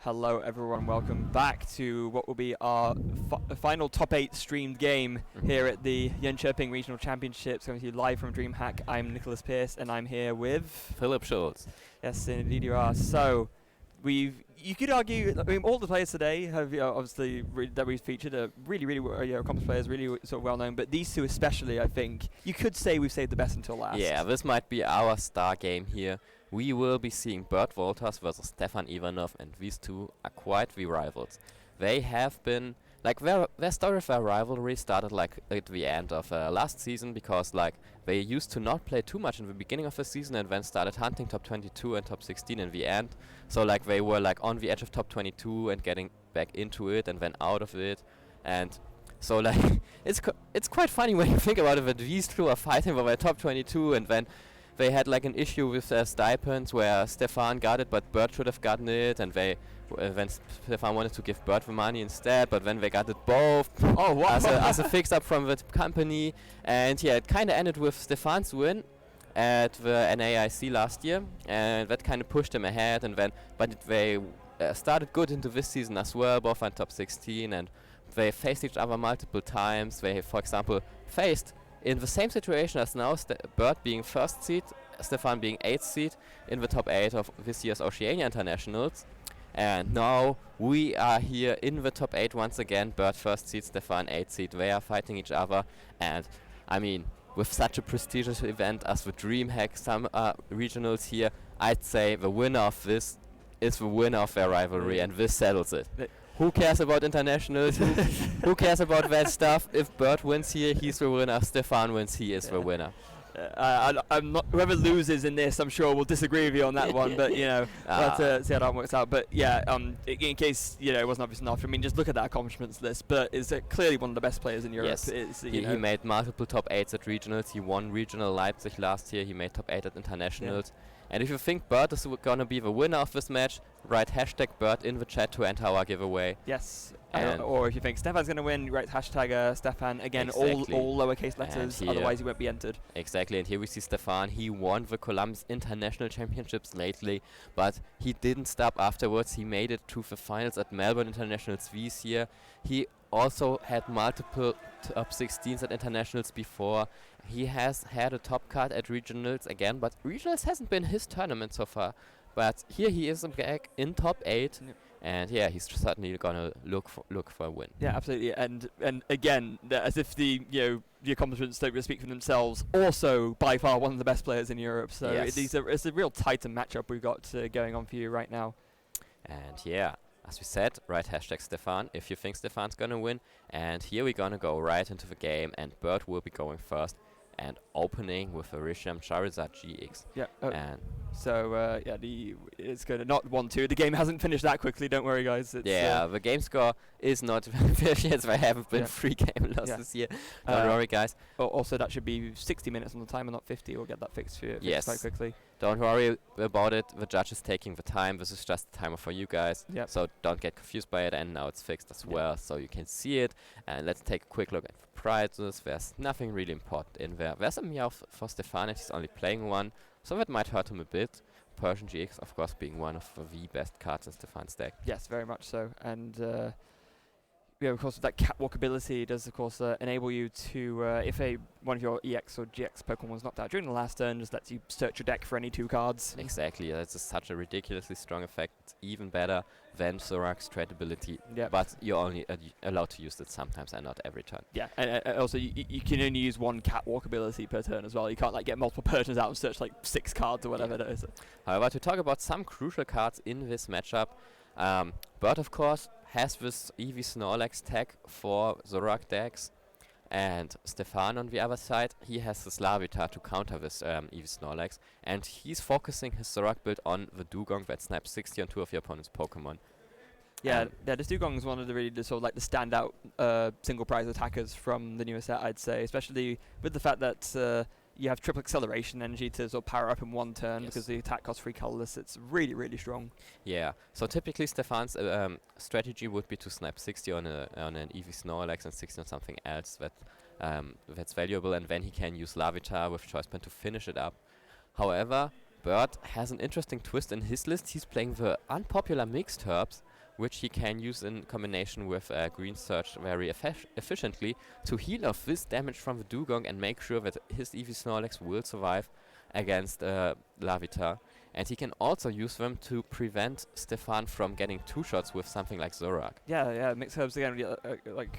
Hello everyone, welcome back to what will be our final top 8 streamed game here at the Jönköping Regional Championships, coming to you live from DreamHack. I'm Nicholas Pearce and I'm here with... Philip Schultz. Yes, indeed you are. So, you could argue, I mean, all the players today have, obviously, that we've featured are really accomplished players, really sort of well known, but these two especially, I think, you could say we've saved the best until last. Yeah, this might be our star game here. We will be seeing Bert Wolter versus Stephane Ivanoff, and these two are quite the rivals. They have been, like, their story of their rivalry started, like, at the end of last season, because, like, they used to not play too much in the beginning of the season and then started hunting top 22 and top 16 in the end. So, like, they were, like, on the edge of top 22 and getting back into it and then out of it. And so, like, it's quite funny when you think about it that these two are fighting for their top 22, and then they had like an issue with their stipends where Stephane got it, but Bert should have gotten it, and when Stephane wanted to give Bert the money instead, but then they got it both as a fix-up from the company. And yeah, it kind of ended with Stephane's win at the NAIC last year, and that kind of pushed them ahead. And then, but they started good into this season as well, both on top 16, and they faced each other multiple times. They, for example, faced in the same situation as now, Bert being first seed, Stephane being 8th seed in the top 8 of this year's Oceania Internationals. And now we are here in the top 8 once again. Bert first seed, Stephane 8th seed. They are fighting each other. And I mean, with such a prestigious event as the DreamHack regionals here, I'd say the winner of this is the winner of their rivalry, and this settles it. Who cares about internationals? Who cares about that stuff? If Bert wins here, he's the winner. If Stephane wins, he is the winner. I'm not. Whoever loses in this, I'm sure will disagree with you on that one. But we'll have to see how that works out. But yeah, in case it wasn't obvious enough. I mean, just look at that accomplishments list. Bert is clearly one of the best players in Europe. Yes, he made multiple top 8s at regionals. He won regional Leipzig last year. He made top 8 at internationals. Yeah. And if you think Bert is gonna be the winner of this match, write hashtag Bert in the chat to enter our giveaway. Yes. Or if you think Stephane's going to win, write hashtag Stephane. Again, exactly. all lowercase letters, otherwise he won't be entered. Exactly, and here we see Stephane. He won the Columbus International Championships lately, but he didn't stop afterwards. He made it to the finals at Melbourne Internationals this year. He also had multiple top 16s at internationals before. He has had a top card at regionals again, but regionals hasn't been his tournament so far. But here he is back in top 8. Yep. And yeah, he's certainly gonna look for a win. Yeah, absolutely. And again, as if the accomplishments don't really speak for themselves. Also, by far one of the best players in Europe. So yes. It's a real tighter matchup we've got going on for you right now. And yeah, as we said, write hashtag Stephane if you think Stephane's gonna win. And here we're gonna go right into the game, and Bert will be going first and opening with a Risham Charizard GX. Yeah. So it's going to not 1-2. The game hasn't finished that quickly. Don't worry, guys. It's the game score is not finished yet. There haven't been 3 game losses this year. Don't worry, guys. Also, that should be 60 minutes on the timer, not 50. We'll get that fixed quite quickly. Don't worry about it. The judge is taking the time. This is just the timer for you guys. Yep. So don't get confused by it. And now it's fixed as well, so you can see it. And let's take a quick look at the prizes. There's nothing really important in there. There's a Meowth for Stephane. He's only playing one, so that might hurt him a bit. Persian GX, of course, being one of the best cards in Stephane's deck. Yes, very much so. And of course, that catwalk ability does, of course, enable you to, if one of your EX or GX Pokemon was knocked out during the last turn, just lets you search your deck for any 2 cards. Exactly, that's such a ridiculously strong effect. It's even better than Zorak's trade ability, yep. But you're only allowed to use it sometimes and not every turn. Yeah, and also you can only use 1 catwalk ability per turn as well. You can't like get multiple Persians out and search like 6 cards or whatever it is. However, to talk about some crucial cards in this matchup, Bert, of course, has this Eevee Snorlax tag for Zorak decks, and Stephane on the other side, he has this Larvitar to counter this Eevee Snorlax, and he's focusing his Zorak build on the Dugong that snipes 60 on 2 of your opponent's Pokemon. Yeah, this Dugong is one of the sort of like the standout single prize attackers from the newer set, I'd say, especially with the fact that you have triple acceleration energy to sort of power up in 1 turn, because the attack costs 3 colorless. It's really, really strong. Yeah. So typically Stephane's strategy would be to snipe 60 on an Eevee Snorlax and 60 on something else that's valuable, and then he can use Larvitar with Choice Band to finish it up. However, Bert has an interesting twist in his list. He's playing the unpopular mixed herbs, which he can use in combination with Green Surge very efficiently to heal off this damage from the Dugong and make sure that his Eevee Snorlax will survive against Larvitar. And he can also use them to prevent Stephane from getting 2 shots with something like Zorak. Yeah, Mixed Herbs again, like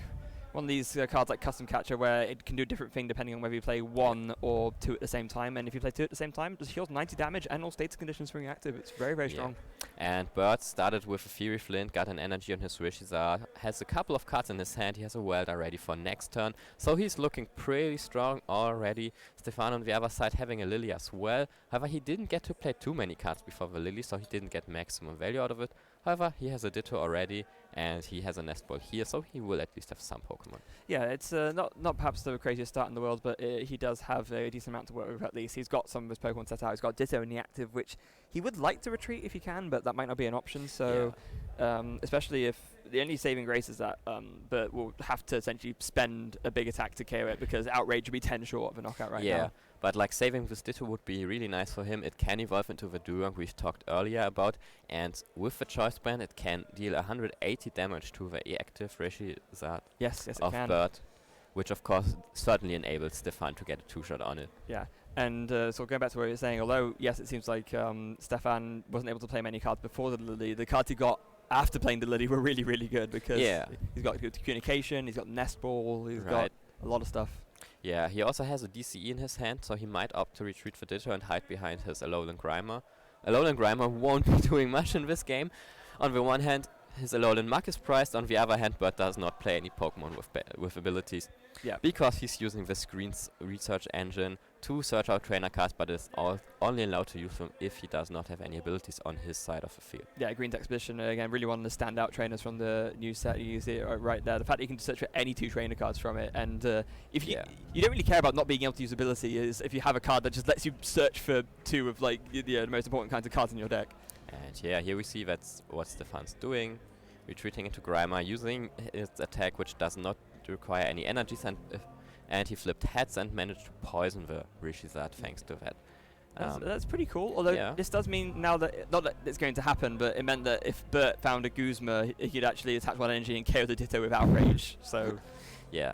one of these cards like Custom Catcher where it can do a different thing depending on whether you play 1 or 2 at the same time. And if you play 2 at the same time, it just heals 90 damage and all status conditions being active. It's very, very strong. And Bert started with a Fury Flint, got an energy on his Rishizar, has a couple of cards in his hand, he has a Welder ready for next turn, so he's looking pretty strong already. Stephane on the other side having a Lily as well, however he didn't get to play too many cards before the Lily, so he didn't get maximum value out of it. However, he has a Ditto already, and he has a Nest Ball here, so he will at least have some Pokemon. Yeah, it's not perhaps the craziest start in the world, but he does have a decent amount to work with at least. He's got some of his Pokemon set out. He's got Ditto in the active, which he would like to retreat if he can, but that might not be an option. So, especially if the only saving grace is that Bert will have to essentially spend a big attack to KO it because Outrage will be 10 short of a knockout right now. Yeah, but like saving this Ditto would be really nice for him. It can evolve into the Dugong we've talked earlier about, and with the Choice Band it can deal 180 damage to the active Rishizard of Bert, which of course certainly enables Stephane to get a 2-shot on it. Yeah. And so going back to what you were saying, although yes, it seems like Stephane wasn't able to play many cards before the Lily, the cards he got after playing the Lily were really, really good because he's got good communication, he's got Nest Ball, he's got a lot of stuff. Yeah, he also has a DCE in his hand, so he might opt to retreat for Ditto and hide behind his Alolan Grimer. Alolan Grimer won't be doing much in this game. On the one hand, his Alolan Muk is priced, on the other hand, Bert does not play any Pokemon with abilities. Yeah. Because he's using the Screen's research engine to search out trainer cards, but is only allowed to use them if he does not have any abilities on his side of the field. Yeah, Green's Expedition, again, really one of the standout trainers from the new set. You see it right there. The fact that you can search for any 2 trainer cards from it, and if you don't really care about not being able to use ability, is if you have a card that just lets you search for 2 of like the most important kinds of cards in your deck. And yeah, here we see that's what Stephane's doing. Retreating into Grimer, using his attack, which does not require any energies, and he flipped heads and managed to poison the Rishizard thanks to that. That's pretty cool, although this does mean now that, not that it's going to happen, but it meant that if Bert found a Guzma, he could actually attach 1 energy and KO the Ditto with Outrage, so... yeah.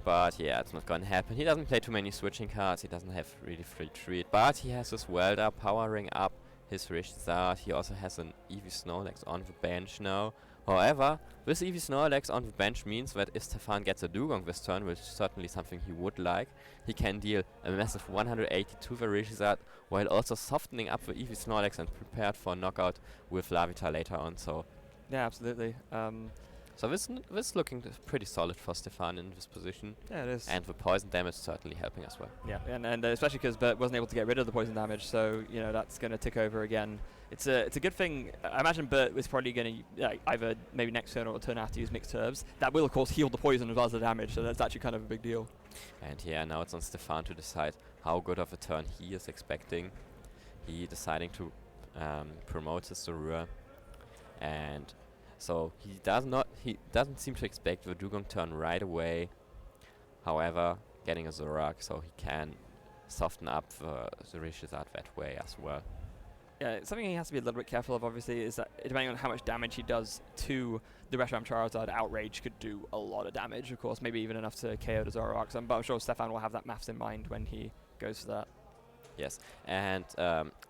But yeah, it's not gonna happen. He doesn't play too many switching cards, he doesn't have really free treat, but he has his Welder powering up his Rishizard. He also has an Eevee Snorlax on the bench now. However, this Eevee Snorlax on the bench means that if Stephane gets a Dugong this turn, which is certainly something he would like, he can deal a massive 180 to the Rishizard, while also softening up the Eevee Snorlax and prepared for knockout with Larvitar later on. So yeah, absolutely. So this is looking pretty solid for Stephane in this position. Yeah, it is. And the poison damage certainly helping as well. Yeah, and especially because Bert wasn't able to get rid of the poison damage, so you know that's going to tick over again. It's a good thing. I imagine Bert was probably going to either maybe next turn or a turn after use Mixed Herbs. That will of course heal the poison as well as the damage, so that's actually kind of a big deal. And yeah, now it's on Stephane to decide how good of a turn he is expecting. He deciding to promote his Zorua, and so he doesn't seem to expect the Dugong turn right away. However, getting a Zorak, so he can soften up the Rishizard that way as well. Yeah, something he has to be a little bit careful of, obviously, is that depending on how much damage he does to the Reshiram Charizard, Outrage could do a lot of damage, of course, maybe even enough to KO the Zorak. But I'm sure Stephane will have that maths in mind when he goes for that. Yes, and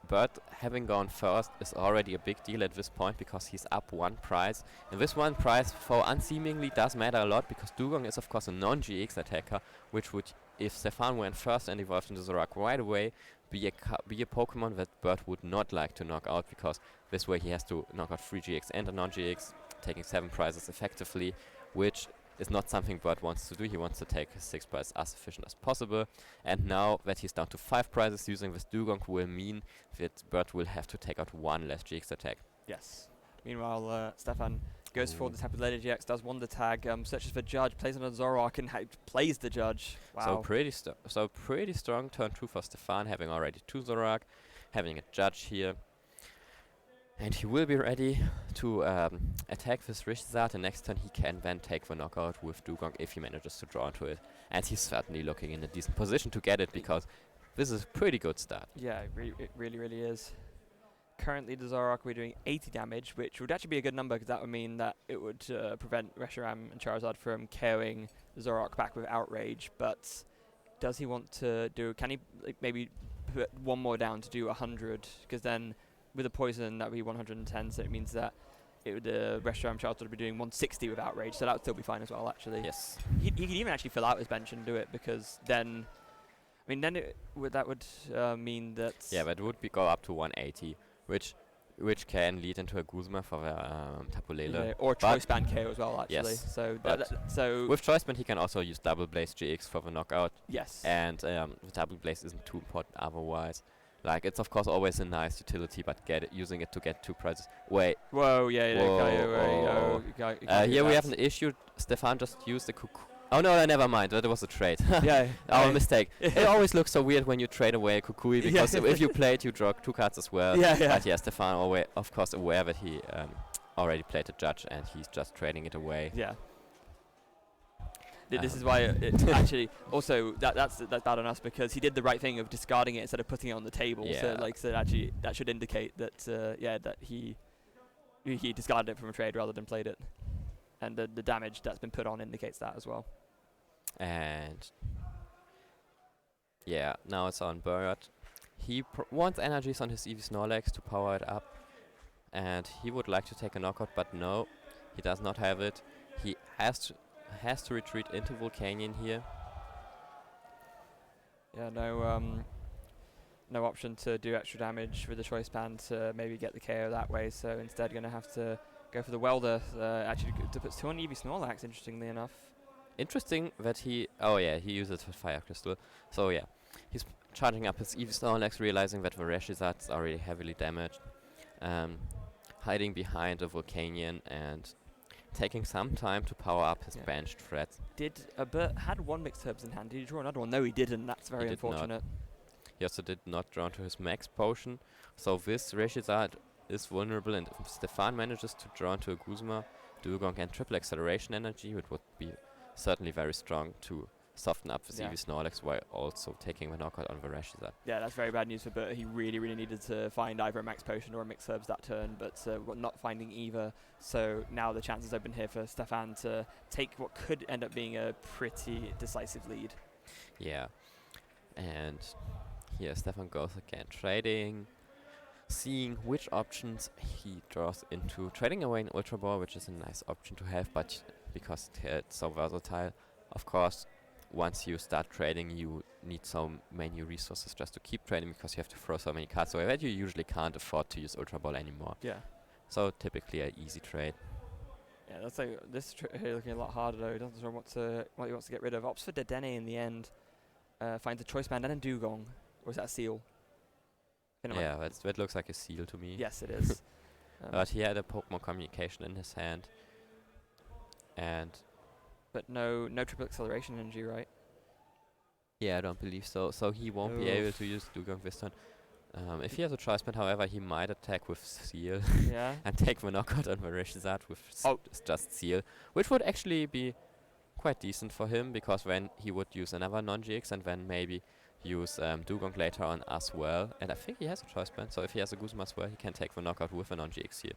Bert having gone first is already a big deal at this point because he's up 1 prize. And this 1 prize for unseemingly does matter a lot because Dugong is of course a non-GX attacker, which would, if Stephane went first and evolved into Zorak right away, be a Pokemon that Bert would not like to knock out, because this way he has to knock out 3 GX and a non-GX, taking 7 prizes effectively, which is not something Bert wants to do. He wants to take his 6 prizes as efficient as possible. And now that he's down to 5 prizes, using this Dugong will mean that Bert will have to take out 1 less GX attack. Yes. Meanwhile, Stephane goes for the type of later GX, does Wonder Tag, searches for Judge, plays on a Zorak, and plays the Judge. Wow. So pretty strong turn 2 for Stephane, having already 2 Zorak, having a Judge here. And he will be ready to attack this Rishizard, and next turn he can then take the knockout with Dugong if he manages to draw into it. And he's certainly looking in a decent position to get it, because this is a pretty good start. Yeah, it really, really is. Currently, the Zoroark will be doing 80 damage, which would actually be a good number because that would mean that it would prevent Reshiram and Charizard from KOing the Zoroark back with Outrage. But does he want to do? Can he maybe put one more down to do 100? Because then with a poison that would be 110, so it means that it would Reshiram Charizard would be doing 160 with Outrage, so that would still be fine as well. Actually, Yes. he could even actually fill out his bench and do it because then. I mean, then that would mean that. Yeah, but it would go up to 180, which can lead into a Guzma for the Tapu Lele. Yeah, or Choice Band KO as well, actually. Yes, So but so with Choice Band he can also use Double Blaze GX for the knockout, yes. and the Double Blaze isn't too important otherwise. Like, it's of course always a nice utility, but using it to get 2 prizes. Wait. Whoa, yeah, Whoa, here we have an issue. Stephane just used the cuckoo. Oh no, never mind. That was a trade. Yeah. Our mistake. It always looks so weird when you trade away a Kukui because if you play it, you draw 2 cards as well. Yeah. But yeah, Stephane of course aware that he already played a judge and he's just trading it away. Yeah. This is why it actually also that's bad on us because he did the right thing of discarding it instead of putting it on the table. Yeah. So actually that should indicate that that he discarded it from a trade rather than played it, and the damage that's been put on indicates that as well. And yeah, now it's on Bert. He wants energies on his Eevee Snorlax to power it up, and he would like to take a knockout, but no, he does not have it. He has to retreat into Volcanion here. Yeah, no option to do extra damage with the Choice Band to maybe get the KO that way, so instead going to have to go for the Welder, actually to put 2 on Eevee Snorlax, interestingly enough. Interesting that he uses the Fire Crystal, so yeah, he's charging up his Eevee Snorlax, realizing that the Reshizard's already heavily damaged, hiding behind the Volcanion and taking some time to power up his benched threats. Did Bert had 1 Mixed Herbs in hand? Did he draw another one? No, he didn't. That's very unfortunate. He also did not draw to his max potion, so this Reshizard is vulnerable, and if Stephane manages to draw into a Guzma, Dugong and triple acceleration energy, which would be certainly very strong to soften up the Eevee Snorlax while also taking the knockout on the Reshizard. Yeah, that's very bad news for Bert. He really needed to find either a max potion or a Mixed Herbs that turn, but not finding either. So now the chances open here for Stephane to take what could end up being a pretty decisive lead. Yeah, and here Stephane goes again, trading, seeing which options he draws into. Trading away an Ultra Ball, which is a nice option to have, but because it's so versatile, of course, once you start trading, you need so many resources just to keep trading because you have to throw so many cards away that you usually can't afford to use Ultra Ball anymore. Yeah. So typically an easy trade. Yeah, that's like this here looking a lot harder though. He doesn't know what he wants to get rid of. Opts for Dedenne in the end. Finds a Choice Band and a Dugong. Or is that a Seal? Yeah, that looks like a Seal to me. Yes, it is. But he had a Pokemon Communication in his hand. But no triple acceleration energy, right? Yeah, I don't believe so. So he won't be able to use Dugong this turn. If he has a Choice Band, however, he might attack with Seal and take the knockout on the Reshizard with just Seal, which would actually be quite decent for him because then he would use another non-GX and then maybe use Dugong later on as well. And I think he has a Choice Band, so if he has a Guzma as well, he can take the knockout with a non-GX here.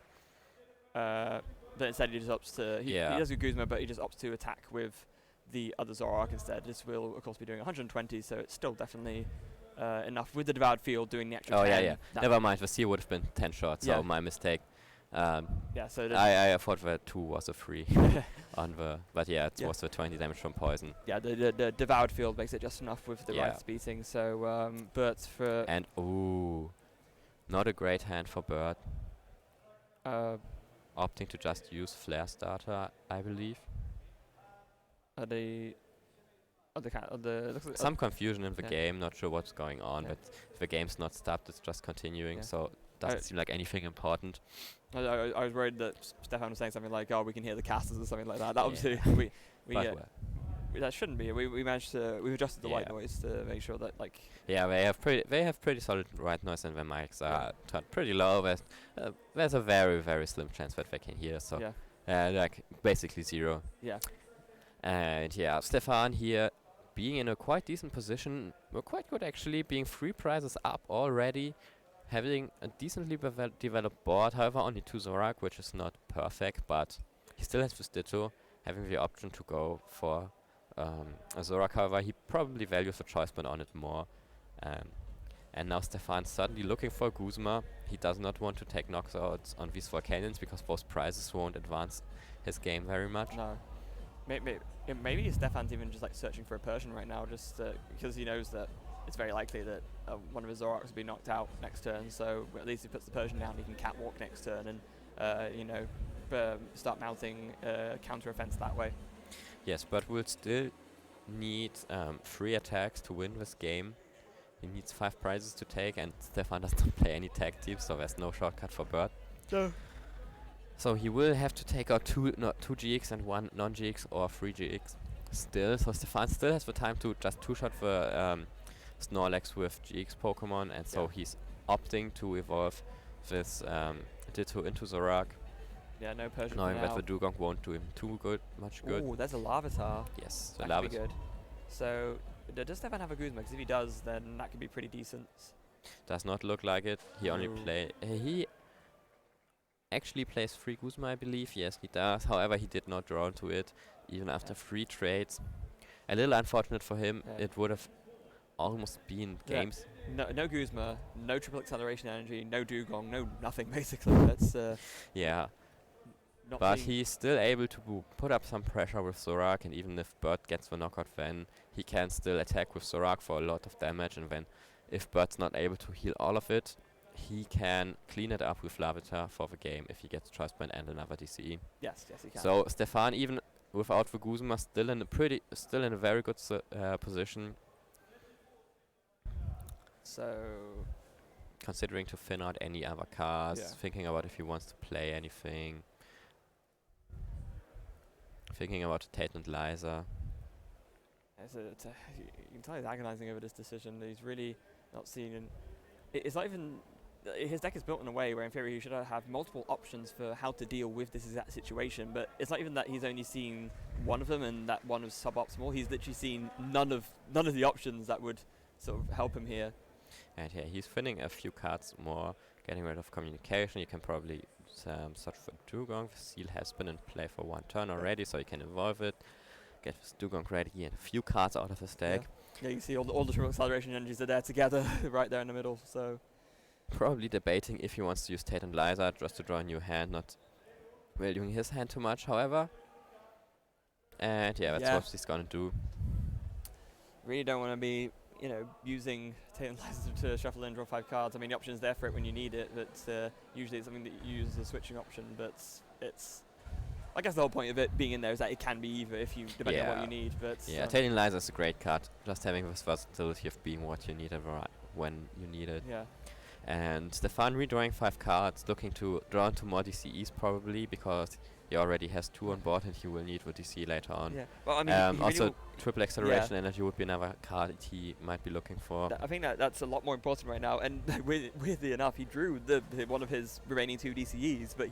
But instead he just opts to... He does a Guzma, but he just opts to attack with the other Zoroark instead. This will, of course, be doing 120, so it's still definitely enough. With the Devoured Field doing the extra 10. Yeah. Never mind, the Seal would have been 10 shots, so my mistake. So I thought that 2 was a 3 on the... But yeah, it was the 20 damage from poison. Yeah, the Devoured Field makes it just enough with the right beating, so Bert's for... And, not a great hand for Bert. Opting to just use Flare Starter, I believe. Some confusion in the game, not sure what's going on, but if the game's not stopped, it's just continuing, so doesn't seem like anything important. I was worried that Stephane was saying something like, "Oh, we can hear the casters" or something like that. That obviously that shouldn't be. We've adjusted the white noise to make sure that they have pretty solid white noise and their mics are turned pretty low. There's a very very slim chance that they can hear. So like basically 0. Yeah. And Stephane here being in a quite decent position. We're quite good actually, being 3 prizes up already. having a decently developed board, however only 2 Zorak, which is not perfect, but he still has this Ditto, having the option to go for a Zorak, however he probably values the choice point on it more. Um, and now Stephane's certainly looking for Guzma. He does not want to take knockouts on these 4 cannons because those prizes won't advance his game very much. No. Maybe Stephane's even just like searching for a Persian right now, just because he knows that it's very likely that one of his Zoraks will be knocked out next turn. So at least he puts the Persian down, he can catwalk next turn and start mounting counter offense that way. Yes, but will still need 3 attacks to win this game. He needs 5 prizes to take, and Stephane does not play any tag teams, so there's no shortcut for Bert. No. So he will have to take out two GX and 1 non-GX or 3 GX still. So Stephane still has the time to just 2-shot the Snorlax with GX Pokemon, and so he's opting to evolve this Ditto into Zorak. Yeah, no Persian. Knowing that the Dugong won't do him much good. Oh, there's a Larvitar. Yes, the That could be Larvitar. good. So does Stephane have a Guzma? Because if he does, then that could be pretty decent. Does not look like it. He only he actually plays 3 Guzma, I believe. Yes, he does. However, he did not draw into it, even after 3 trades. A little unfortunate for him. Yeah. It would have almost been games. No Guzma, no triple acceleration energy, no Dugong, no nothing basically. That's Yeah. not But being he's still able to put up some pressure with Zorak, and even if Bert gets the knockout, then he can still attack with Zorak for a lot of damage, and then if Bert's not able to heal all of it, he can clean it up with Larvitar for the game if he gets choice point and another DCE. Yes, he can. So Stephane, even without the Guzma, still in a very good position. So Considering to thin out any other cards, Yeah. thinking about if he wants to play anything, thinking about Tate and Liza. you can tell he's agonizing over this decision. That he's really not seeing. It's not even. His deck is built in a way where, in theory, he should have multiple options for how to deal with this exact situation. But it's not even that he's only seen one of them, and that one is suboptimal. He's literally seen none of the options that would sort of help him here. And yeah, he's thinning a few cards more, getting rid of communication. You can probably search for Dugong. The seal has been in play for 1 turn already, so you can evolve it, get this Dugong ready, and a few cards out of his deck. Yeah, you can see all the triple acceleration energies are there together, right there in the middle. So Probably debating if he wants to use Tate and Liza just to draw a new hand, not valuing his hand too much, however. And yeah, that's what he's gonna do. really don't want to be, using Tate and Liza to shuffle and draw 5 cards. I mean, the option's there for it when you need it, but usually it's something that you use as a switching option. But it's, I guess the whole point of it being in there is that it can be either depending on what you need. But yeah, Tate and Liza is a great card. Just having this versatility of being what you need when you need it. Yeah. And Stephane redrawing 5 cards, looking to draw into more DCEs probably, because he already has 2 on board and he will need the DC later on. Yeah. Well, I mean, also, triple acceleration energy would be another card he might be looking for. I think that's a lot more important right now. And weirdly enough, he drew one of his remaining 2 DCEs, but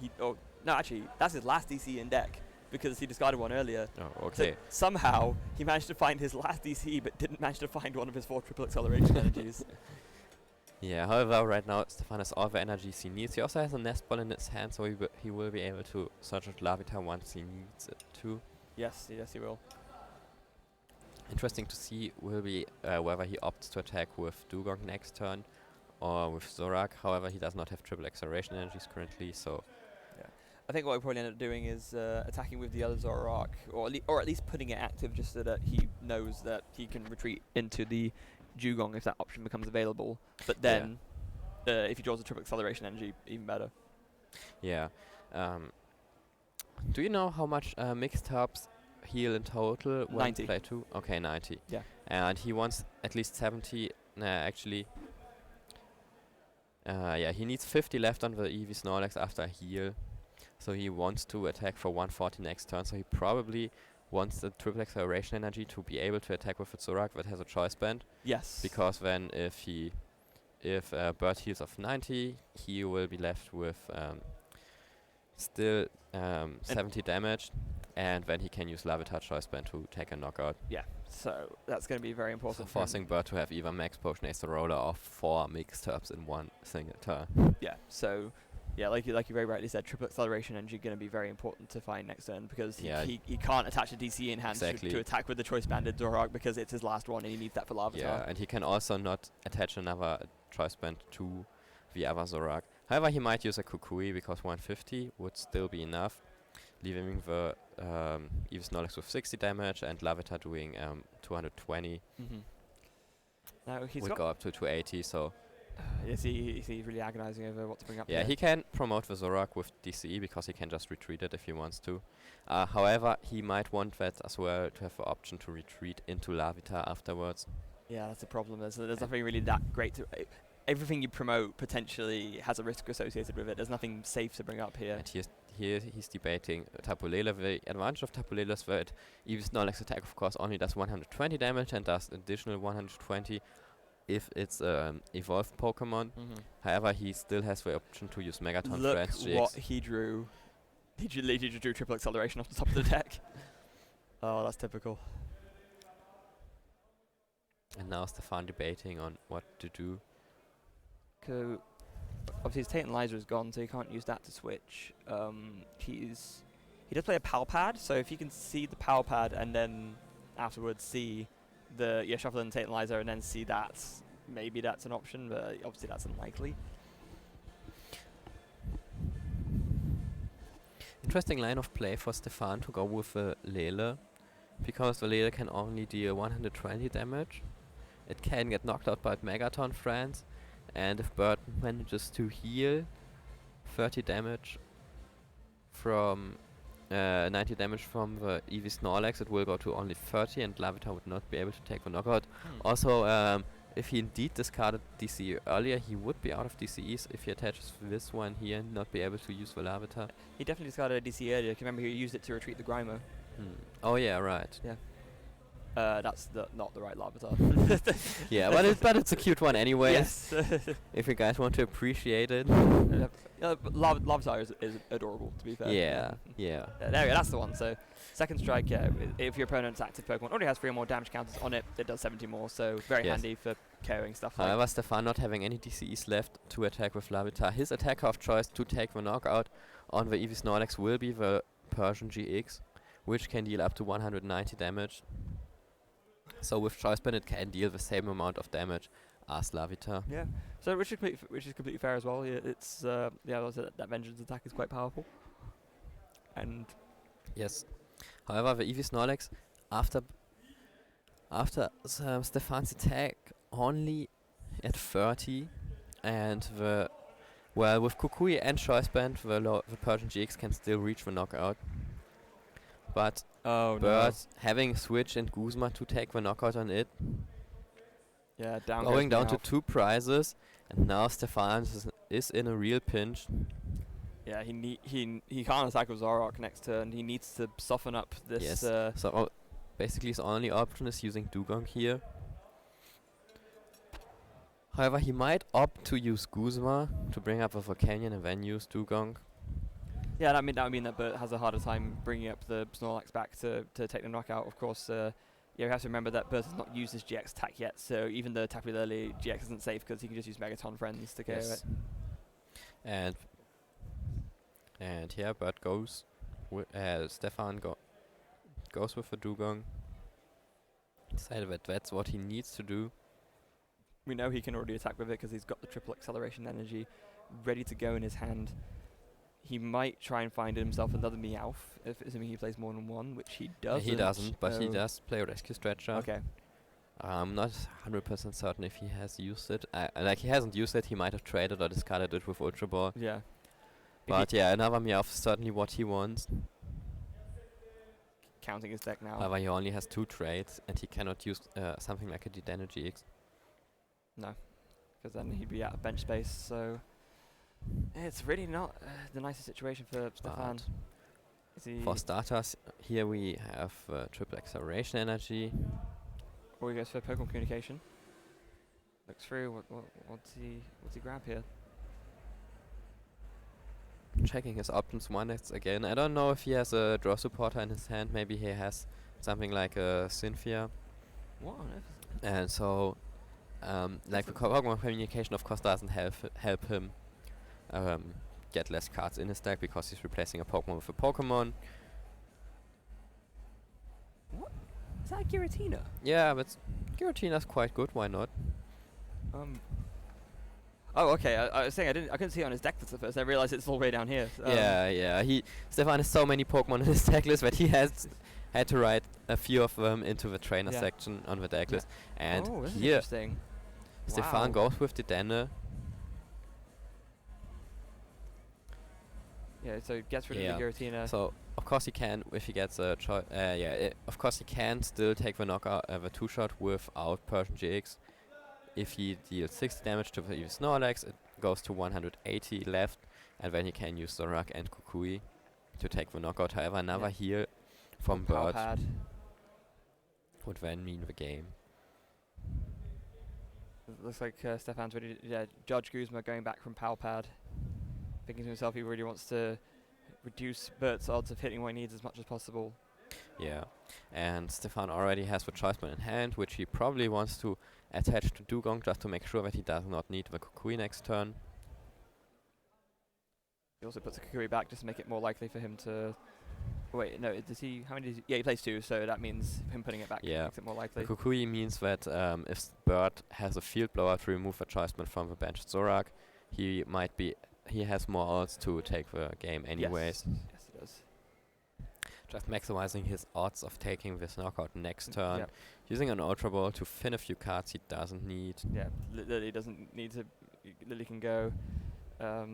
that's his last DCE in deck because he discarded one earlier. Oh, okay. So somehow he managed to find his last DCE, but didn't manage to find one of his 4 triple acceleration energies. Yeah, however, right now Stephane has all the energies he needs. He also has a nest ball in his hand, so he will be able to search out Larvitar once he needs it too. Yes, he will. Interesting to see will be whether he opts to attack with Dugong next turn or with Zorak. However, he does not have triple acceleration energies currently, so... Yeah. I think what he'll probably end up doing is attacking with the other Zorak, or at least putting it active just so that he knows that he can retreat into the Dugong if that option becomes available. But then, if he draws a triple acceleration energy, even better. Yeah. Do you know how much mixed herbs heal in total? 90. Play 2? Okay, 90. Yeah. And he wants at least 70. Actually. Yeah, he needs 50 left on the Eevee Snorlax after a heal. So he wants to attack for 140 next turn. So he probably wants the triple acceleration energy to be able to attack with a Zorak that has a choice band. Yes. Because then if Bert heals of 90, he will be left with still 70 damage. and then he can use Larvitar Choice Band to take a knockout. Yeah, so that's going to be very So important. for him. forcing Bert to have either Max Potion Ace Roller or 4 mixed herbs in one single turn. Yeah, so yeah, like you very rightly said, triple acceleration energy going to be very important to find next turn because he can't attach a DCE in hand to attack with the Choice Banded Zoroark because it's his last one and he needs that for Larvitar. Yeah, and he can also not attach another Choice Band to the other Zoroark. However, he might use a Kukui because 150 would still be enough, leaving the Eevee Snorlax with 60 damage and Larvitar doing 220. Now he's Would go up to 280, so... Is he really agonizing over what to bring up? Yeah, he can promote the Zoroark with DCE because he can just retreat it if he wants to. However, he might want that as well to have the option to retreat into Larvitar afterwards. Yeah, that's the problem. There's nothing really that great to... everything you promote potentially has a risk associated with it. There's nothing safe to bring up here. And he's debating Tapu Lele. The advantage of Tapu Lele is that Eevee Snorlax attack, of course, only does 120 damage and does additional 120 if it's evolved Pokemon. However, he still has the option to use Megaton Friends GX. Look what he drew. He literally drew triple acceleration off the top of the deck. Oh, that's typical. And now Stephane debating on what to do. Obviously his Tate and Liza is gone, so he can't use that to switch. He does play a Pal Pad, so if you can see the Pal Pad and then afterwards see the shuffle in Tate and Liza and then see that, maybe that's an option, but obviously that's unlikely. Interesting line of play for Stephane to go with Lele, because the Lele can only deal 120 damage. It can get knocked out by Megaton Friends, and if Bert manages to heal 30 damage from 90 damage from the Eevee Snorlax, it will go to only 30 and Larvitar would not be able to take the knockout. Also, if he indeed discarded DCE earlier, he would be out of DCEs if he attaches this one here and not be able to use the Larvitar. He definitely discarded a DCE earlier. Remember, he used it to retreat the Grimo. Oh yeah, right. Yeah. That's not the right Larvitar. Yeah, but it's a cute one anyway. Yes. If you guys want to appreciate it. But Larvitar is adorable, to be fair. Yeah. There we go, that's the one. So, second strike, if your opponent's active Pokemon already has 3 or more damage counters on it, it does 70 more, so very handy for KOing stuff. However, Stephane not having any DCEs left to attack with Larvitar, his attacker of choice to take the knockout on the Eevee Snorlax will be the Persian GX, which can deal up to 190 damage. So with Choice Band it can deal the same amount of damage as Larvitar. Yeah, so which is completely fair as well. Yeah, it's that vengeance attack is quite powerful. And yes, however the Eevee Snorlax after Stephane's attack only at 30, and with Kukui and Choice Band the Persian GX can still reach the knockout. But Bert having Switch and Guzma to take the knockout on it. Yeah, going down to 2 prizes, and now Stephane is in a real pinch. Yeah, he can't attack with Zoroark next turn. He needs to soften up this. Yes. So basically his only option is using Dugong here. However, he might opt to use Guzma to bring up a Volcanion and then use Dugong. Yeah, that would mean that Bert has a harder time bringing up the Snorlax back to take the knockout. Of course, you have to remember that Bert has not used his GX attack yet, so even the Tapu Lele GX isn't safe because he can just use Megaton Friends to KO it. And here Bert goes, Stephane goes with the Dugong. Decided that that's what he needs to do. We know he can already attack with it because he's got the triple acceleration energy ready to go in his hand. He might try and find himself another Meowth, assuming he plays more than one, which he doesn't. He doesn't, but he does play Rescue Stretcher. Okay. I'm not 100% certain if he has used it. He hasn't used it, he might have traded or discarded it with Ultra Ball. Yeah. But yeah, another Meowth is certainly what he wants. Counting his deck now. However, he only has 2 trades, and he cannot use something like a Dedenne GX. No, because then he'd be out of bench space, so... It's really not the nicest situation for Stephane. For starters, here we have triple acceleration energy. Or he goes for Pokemon communication. Looks through. What's he grab here? checking his options once again. I don't know if he has a draw supporter in his hand. Maybe he has something like a Cynthia. What on earth? And so, like the Pokemon communication, of course, doesn't help him get less cards in his deck because he's replacing a Pokemon with a Pokemon. What? Is that a Giratina? Yeah, but Giratina's quite good. Why not? Oh, okay. I was saying I couldn't see it on his deck list at first. I realized it's all the way down here. Yeah. Stephane has so many Pokemon in his deck list that he has had to write a few of them into the trainer section on the deck list. And this is here, interesting. Stephane goes with the Denne. Yeah, so gets rid of the Giratina. So of course he can if he gets a choice. Of course he can still take the knockout, the 2-shot without Persian GX. If he deals 60 damage to the Snorlax, it goes to 180 left, and then he can use Zorak and Kukui to take the knockout. However, another heal from Bert would then mean the game. It looks like Stephane's ready to Judge Guzma going back from Palpad, thinking to himself he really wants to reduce Bert's odds of hitting what he needs as much as possible. Yeah, and Stephane already has the choice band in hand, which he probably wants to attach to Dugong just to make sure that he does not need the Kukui next turn. He also puts the Kukui back just to make it more likely for him to... Wait, no, does he... How many does he... Yeah, he plays 2, so that means him putting it back makes it more likely. The Kukui means that if Bert has a field blower to remove a choice band from the benched Zorak, he has more odds to take the game anyways. Yes, he does. Just maximizing his odds of taking this knockout next turn. Using an Ultra Ball to thin a few cards he doesn't need. Yeah, Lily doesn't need to... Lily can go. A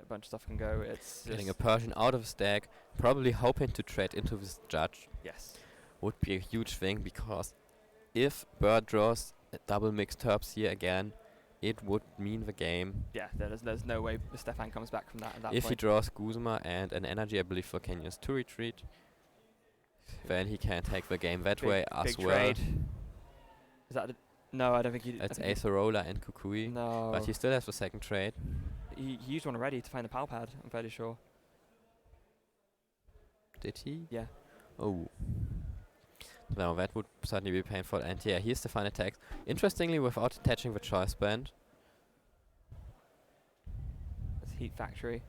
bunch of stuff can go. It's getting a Persian out of his deck, probably hoping to trade into this Judge. Yes. Would be a huge thing, because if Bert draws double mixed herbs here again, it would mean the game. Yeah, there's no way Stephane comes back from that at that if point. he draws Guzma and an energy, I believe for Kenya's to retreat, then he can take the game that way as well. Trade. Is that no, I don't think he... It's Acerola and Kukui. No. But he still has the second trade. He used one already to find the Palpad, I'm fairly sure. Did he? Yeah. Oh. No, that would certainly be painful. And yeah, here's the final attack. Interestingly, without attaching the choice band. That's Heat Factory.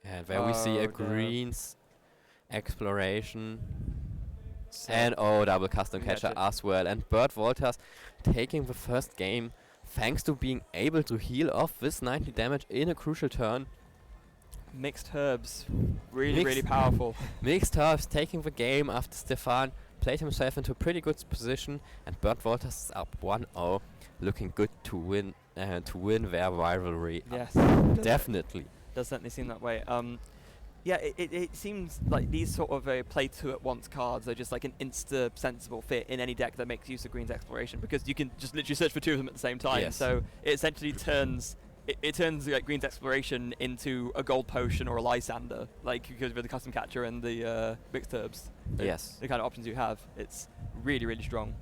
And there we see a greens exploration. And double custom catcher as well. And Bert Wolters taking the first game thanks to being able to heal off this 90 damage in a crucial turn. Mixed herbs, really powerful. Mixed herbs taking the game after Stephane played himself into a pretty good position, and Bert Wolters is up 1-0, looking good to win their rivalry. Yes, definitely. Does certainly seem that way. Yeah, it seems like these sort of play 2 at once cards are just like an sensible fit in any deck that makes use of Green's Exploration, because you can just literally search for 2 of them at the same time. Yes. So it essentially turns like Green's Exploration into a Gold Potion or a Lysander, like because with the Custom Catcher and the Mixed Herbs. Yes. The kind of options you have. It's really strong.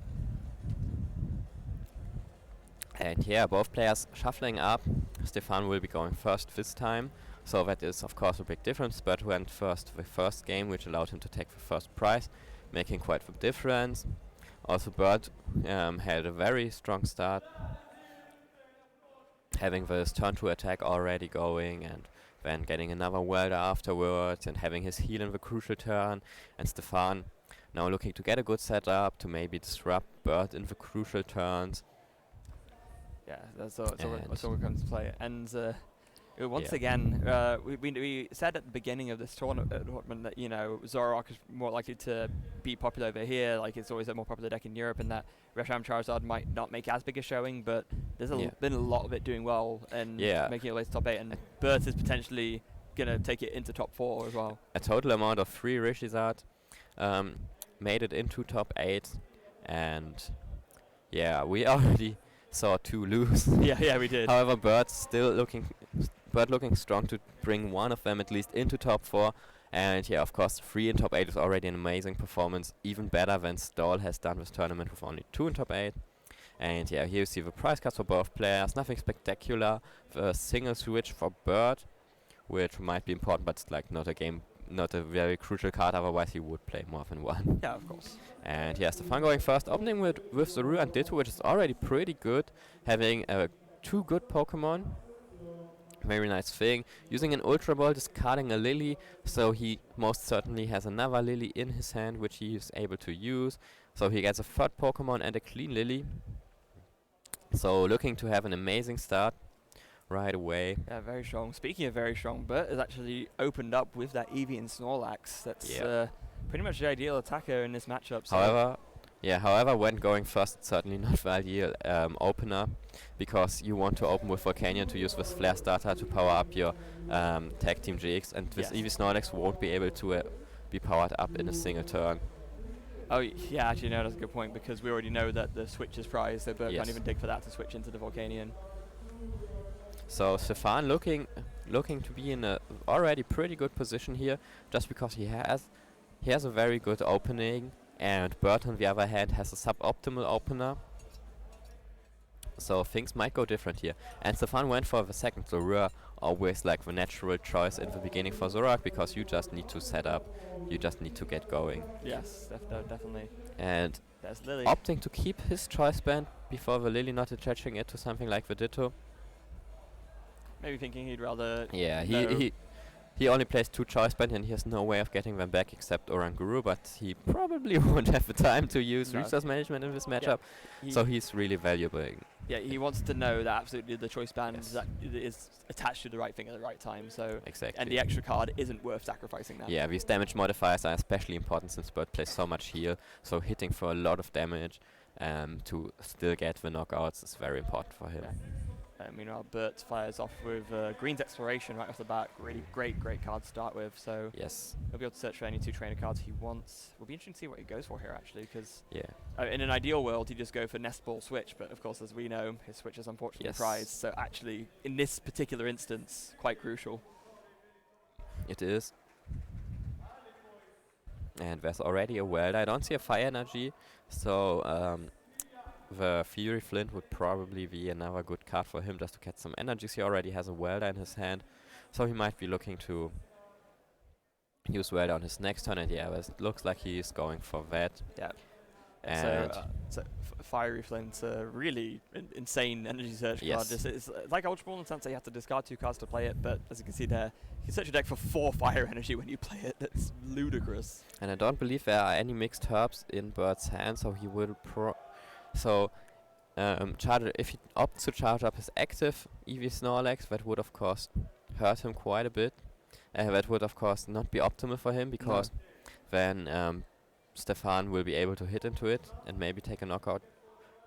And yeah, both players shuffling up. Stephane will be going first this time. So that is of course a big difference. Bert went first the first game, which allowed him to take the first prize, making quite the difference. Also Bert had a very strong start, having this turn 2 attack already going, and then getting another welder afterwards, and having his heal in the crucial turn. And Stephane now looking to get a good setup to maybe disrupt Bert in the crucial turns. Yeah, that's all it comes to play. And once Yeah. again, we said at the beginning of this tournament that, you know, Zoroark is more likely to be popular over here, like it's always a more popular deck in Europe, and that Reshiram Charizard might not make as big a showing, but there's been a lot of it doing well and making it way to top 8, and Bert is potentially going to take it into top 4 as well. A total amount of 3 Rishizard made it into top 8, and yeah, we already saw 2 lose. yeah, we did. However, Bert looking strong to bring one of them at least into top 4. And yeah, of course, 3 in top 8 is already an amazing performance, even better than Stall has done this tournament with only 2 in top 8. And yeah, here you see the price cards for both players. Nothing spectacular. The single switch for Bert, which might be important, but it's like not a very crucial card. Otherwise, he would play more than one. Yeah, of course. And yeah, Stephane going first, opening with the Rue and Ditto, which is already pretty good. Having 2 good Pokemon. Very nice thing. Using an Ultra Ball, discarding a Lily, so he most certainly has another Lily in his hand, which he is able to use. So he gets a 3rd Pokemon and a clean Lily. So looking to have an amazing start right away. Yeah, very strong. Speaking of very strong, Bert has actually opened up with that Eevee and Snorlax. That's pretty much the ideal attacker in this matchup. So However, when going first, it's certainly not the ideal opener, because you want to open with Volcanion to use this Flare Starter to power up your Tag Team GX, and this Eevee Snorlax won't be able to be powered up in a single turn. Oh, yeah, actually, no, that's a good point, because we already know that the switch is prized, so Bert can't even dig for that to switch into the Volcanion. So Stephane looking to be in a already pretty good position here, just because he has a very good opening, and Bert on the other hand has a suboptimal opener. So things might go different here. And Stephane went for the second Zorua, always like the natural choice in the beginning for Zorak, because you just need to set up, you just need to get going. Yes, definitely. And there's Lily. Opting to keep his choice band before the Lily, not attaching it to something like the Ditto. Maybe thinking he'd rather... Yeah, he only plays 2 choice band and he has no way of getting them back except Oranguru, but he probably won't have the time to use resource management in this matchup, so he's really valuable. Yeah, he wants to know that absolutely the choice band is attached to the right thing at the right time, so exactly. And the extra card isn't worth sacrificing that. Yeah, these damage modifiers are especially important since Bert plays so much heal, so hitting for a lot of damage to still get the knockouts is very important for him. Yeah. Meanwhile, Bert fires off with Green's Exploration right off the bat. Really great card to start with. So yes, he'll be able to search for any 2 trainer cards he wants. Will be interesting to see what he goes for here, actually, because yeah, in an ideal world, he'd just go for Nest Ball Switch. But of course, as we know, his Switch is unfortunately prized. So actually, in this particular instance, quite crucial. It is. And there's already a Welder. I don't see a Fire Energy, so the Fury Flint would probably be another good card for him just to get some energies. He already has a Welder in his hand, so he might be looking to use Welder on his next turn, and it looks like he is going for that. Yeah. And so Fiery Flint's a really insane energy search card. It's like Ultra Ball in the sense that you have to discard 2 cards to play it, but as you can see there, you can search your deck for 4 fire energy when you play it. That's ludicrous. And I don't believe there are any mixed herbs in Bert's hand, so he will if he opts to charge up his active Eevee Snorlax, that would of course hurt him quite a bit. That would of course not be optimal for him, because then Stephane will be able to hit into it and maybe take a knockout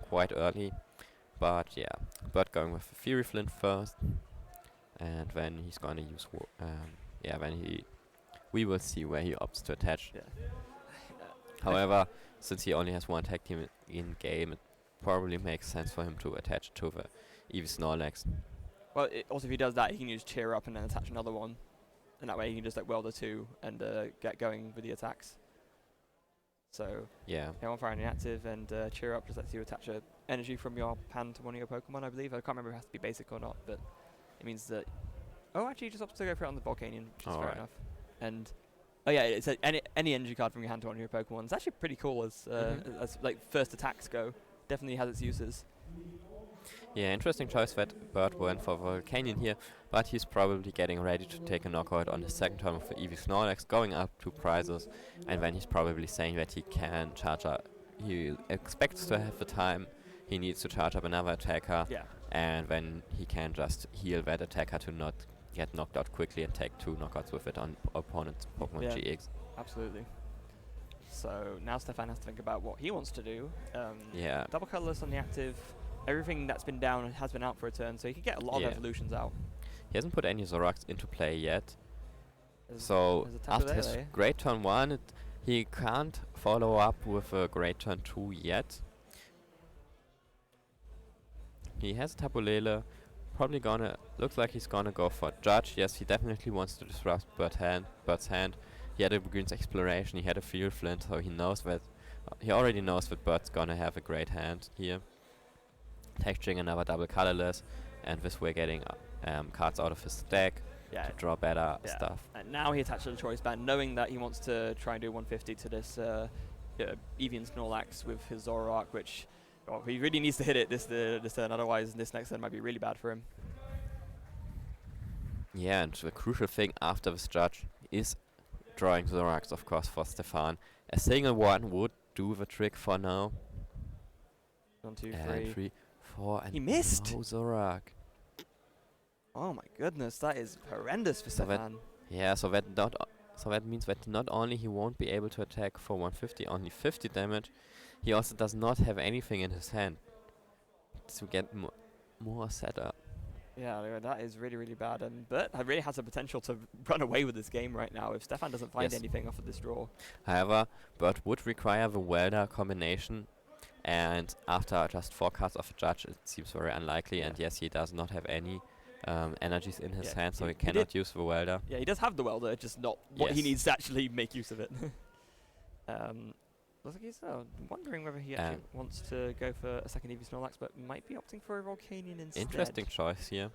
quite early. But yeah, Bert going with the Fury Flint first, and then he's going to use we will see where he opts to attach. However, since he only has 1 tag team in game, it probably makes sense for him to attach to the Eevee Snorlax. Well, also if he does that, he can use Cheer Up and then attach another one, and that way he can just like weld the 2 and get going with the attacks. So yeah, 1 fire on the active, and Cheer Up just lets you attach a energy from your hand to one of your Pokemon, I believe. I can't remember if it has to be basic or not, but it means that... Oh, actually, he just opts to go for it on the Volcanion, which is fair enough. And it's any energy card from your hand to one of your Pokemon. It's actually pretty cool as like first attacks go. Definitely has its uses. Yeah, interesting choice that Bert went for Volcanion here, but he's probably getting ready to take a knockout on his second turn of the Eevee Snorlax, going up 2 prizes, and then he's probably saying that he can charge up. He expects to have the time he needs to charge up another attacker, and then he can just heal that attacker to not get knocked out quickly and take 2 knockouts with it on opponent's Pokemon GX. Absolutely. So now Stephane has to think about what he wants to do. Double colorless on the active. Everything that's been down has been out for a turn, so he could get a lot of evolutions out. He hasn't put any Zoraks into play yet. So after his great turn 1, he can't follow up with a great turn 2 yet. He has Tabulele. Probably looks like he's gonna go for Judge. Yes, he definitely wants to disrupt Bert's hand. He had a Green's Exploration, he had a Fuel Flint, so he knows that he already knows that Bert's gonna have a great hand here. texturing another double colorless, and this way getting cards out of his deck Yeah. to draw better stuff. And now he attaches the choice band, knowing that he wants to try and do 150 to this Evian Snorlax with his Zoroark, which he really needs to hit it this turn, otherwise this next turn might be really bad for him. Yeah, and the crucial thing after this judge is drawing Zoroarks, of course, for Stephane. A single one would do the trick for now. 1, 2, And 3. 3, 4, and He missed! no Zoroark. Oh my goodness, that is horrendous for So that- Stephane. Yeah, so that means that not only he won't be able to attack for 150, only 50 damage, he also does not have anything in his hand to get more setup. Yeah, that is really, really bad. And Bert really has the potential to run away with this game right now if Stephane doesn't find Yes. anything off of this draw. However, Bert would require the Welder combination, and after just 4 cards of a judge, it seems very unlikely. Yeah. And yes, he does not have any energies in his Yeah, hand, so he he did- cannot use the Welder. Yeah, he does have the welder, just not what he Yes. needs to actually make use of it. Looks like he's wondering whether he actually wants to go for a second Eevee Snorlax, but might be opting for a Volcanion instead. Interesting choice here.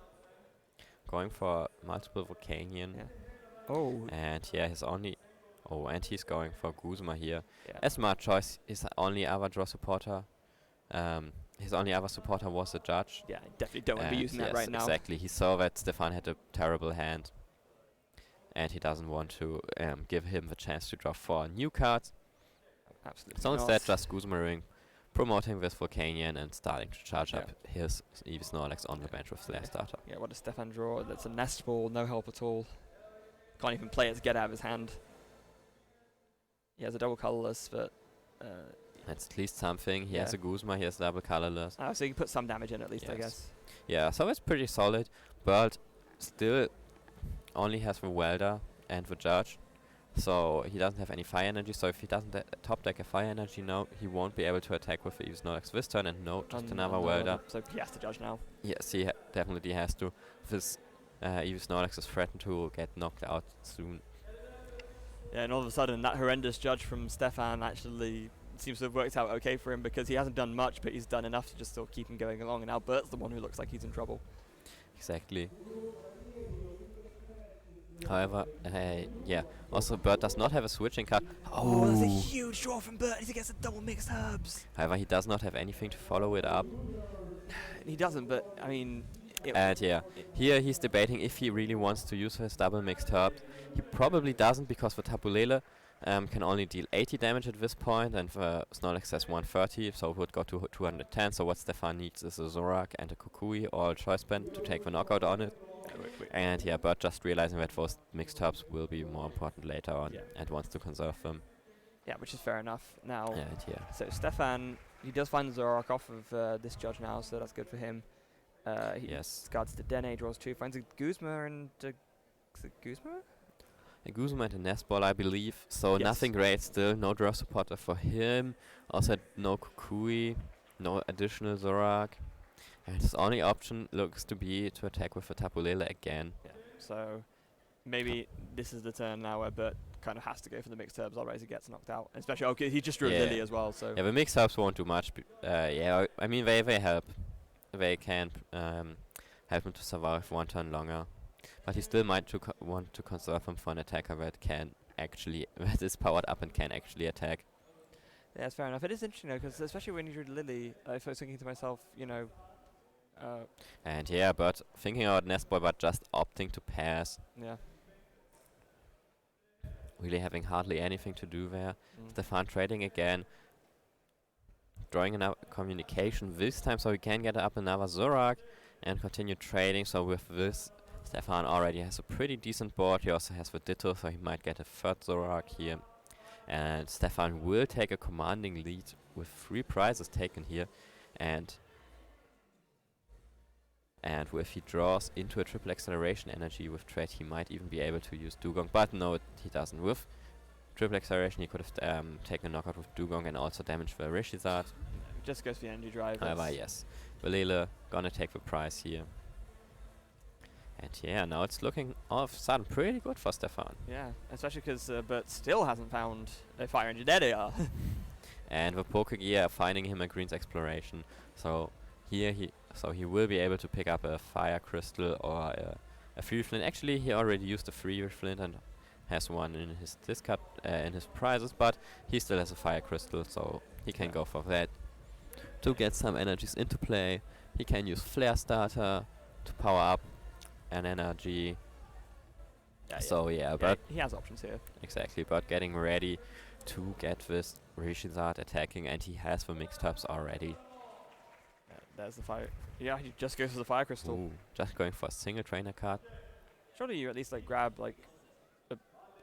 Going for multiple Volcanion. Yeah. Oh. And yeah, his only... Oh, and he's going for Guzma here. Yeah. A smart choice. His only other draw supporter... his only other supporter was the judge. Yeah, I definitely don't want to be And using that yes, right now. Exactly. He saw that Stephane had a terrible hand. And he doesn't want to give him the chance to draw 4 new cards. Absolutely. So not. instead, just Guzmaring, promoting this Volcanion and starting to charge Yeah. up his Eevee Snorlax on the bench with the last starter. Yeah, what does Stephane draw? That's a Nest Ball, no help at all. Can't even play it to get out of his hand. He has a double colorless, but That's at least something. He has Yeah. a Guzma, he has double colorless. so he can put some damage in at least, I Yes. guess. Yeah, so it's pretty solid. Bert still only has the Welder and the Judge. So he doesn't have any fire energy. So if he doesn't top deck a fire energy now, he won't be able to attack with the Eevee Snorlax this turn. And no, just another Welder. So he has to judge now. Yes, he definitely has to. This Eevee Snorlax is threatened to get knocked out soon. Yeah, and all of a sudden that horrendous judge from Stephane actually seems to have worked out okay for him because he hasn't done much, but he's done enough to just sort of keep him going along. And now Bert's the one who looks like he's in trouble. Exactly. However, yeah. Also, Bert does not have a switching card. Oh, that's a huge draw from Bert. He gets a double mixed herbs. However, he does not have anything to follow it up. He doesn't, but I mean. And yeah, here he's debating if he really wants to use his double mixed herbs. He probably doesn't because the Tapulele can only deal 80 damage at this point, and the Snorlax has 130, so it would go to 210. So what Stephane needs is a Zoroark and a Kukui or a Choice Band to take the knockout on it. And yeah, Bert just realizing that those mixed herbs will be more important later on, and wants to conserve them. Yeah, which is fair enough. Now, And yeah, so Stephane, he does find the Zoroark off of this judge now, so that's good for him. He yes. discards the Dene, draws 2, finds a Guzma and is it Guzma? A Guzma and a Nest Ball, I believe. So Yes. nothing great still. No draw supporter for him. Also no Kukui. No additional Zoroark. And his only option looks to be to attack with the Tapulele again. Yeah. So maybe this is the turn now where Bert kind of has to go for the mixed herbs, otherwise he gets knocked out. Especially, okay, he just drew Yeah. Lily as well, so. Yeah, the mixed herbs won't do much. Yeah, I mean they help. They can help him to survive 1 turn longer. But he still might want to conserve him for an attacker that can actually, that is powered up and can actually attack. Yeah, that's fair enough. It is interesting though, because especially when you drew Lily, if I was thinking to myself, you know. And yeah, but thinking about Nest Ball, but just opting to pass. Yeah. Really having hardly anything to do there. Stephane trading again. Drawing another communication this time, so he can get up another Zoroark and continue trading. So with this, Stephane already has a pretty decent board. He also has the Ditto, so he might get a 3rd Zoroark here. And Stephane will take a commanding lead with 3 prizes taken here. And if he draws into a triple acceleration energy with trade, he might even be able to use Dugong. But no, he doesn't. With triple acceleration, he could have taken a knockout with Dugong and also damaged the Rishizard. Just goes for the energy drive. However, yes, Valele gonna take the prize here. And yeah, now it's looking all of a sudden pretty good for Stephane. Yeah, especially because Bert still hasn't found a fire engine. There they are. And the Pokegear are finding him a Green's Exploration. So here So he will be able to pick up a fire crystal or a free flint. Actually, he already used a free flint and has one in his discard in his prizes, but he still has a fire crystal, so he can go for that to get some energies into play. He can use flare starter to power up an energy. So but he has options here. exactly, but getting ready to get this Rishizard attacking, and he has the mixed herbs already. There's the fire. Yeah, he just goes for the fire crystal. Ooh, just going for a single trainer card. Surely you at least like grab like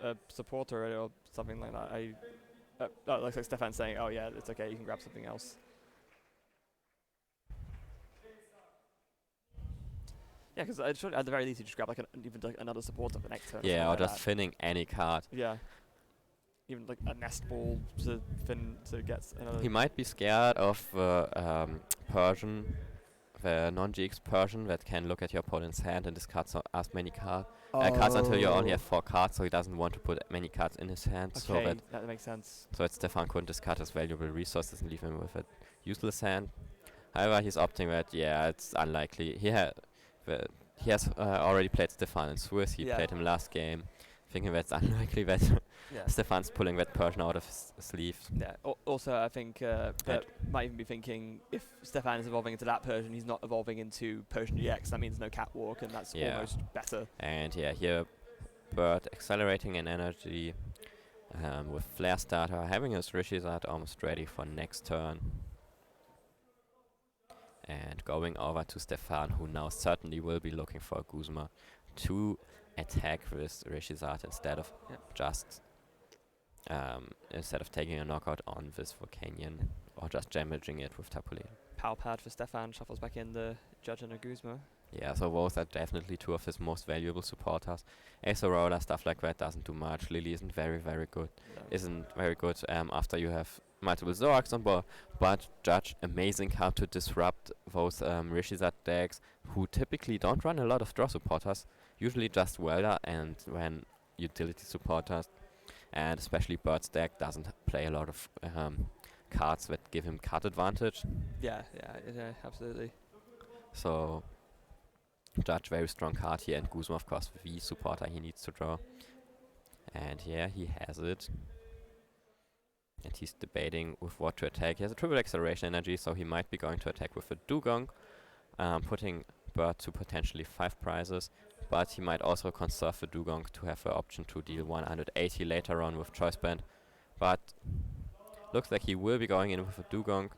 a supporter or something like that. Looks like Stephane's saying, "Oh yeah, it's okay. You can grab something else." Yeah, because at the very least you just grab like even like another supporter for next turn. Yeah, or like just that. finning any card. Yeah. Even like a nest ball to fin to get another. He might be scared of Persian, the non-GX Persian that can look at your opponent's hand and discard as many cards until you only have 4 cards, so he doesn't want to put many cards in his hand. Okay, so that makes sense. that Stephane couldn't discard his valuable resources and leave him with a useless hand. However, he's opting that, it's unlikely. He has already played Stephane in Swiss. He played him last game, thinking that's unlikely that Stephane's pulling that Persian out of his sleeve. Yeah. Also, I think Bert might even be thinking if Stephane is evolving into that Persian, he's not evolving into Persian GX. That means no catwalk, and that's almost better. And here Bert accelerating in energy with Flare Starter, having his Rishizard almost ready for next turn. And going over to Stephane, who now certainly will be looking for a Guzma to attack with Rishizard instead of instead of taking a knockout on this Volcanion or just damaging it with Tapu Lele. Power pad for Stephane, shuffles back in the Judge and a Guzma. Yeah, so those are definitely two of his most valuable supporters. Aerola, stuff like that doesn't do much. Lily isn't very good. After you have multiple Zorax on board, but Judge, amazing card to disrupt those Rishizard decks who typically don't run a lot of draw supporters, usually just Welder and when utility supporters, and especially Bert's deck doesn't play a lot of cards that give him card advantage. Yeah, absolutely. So Judge, very strong card here, and Guzma, of course, the supporter he needs to draw. And he has it. And he's debating with what to attack. He has a triple acceleration energy, so he might be going to attack with a Dugong, putting Bert to potentially 5 prizes. But he might also conserve the Dugong to have the option to deal 180 later on with Choice Band. But looks like he will be going in with a Dugong.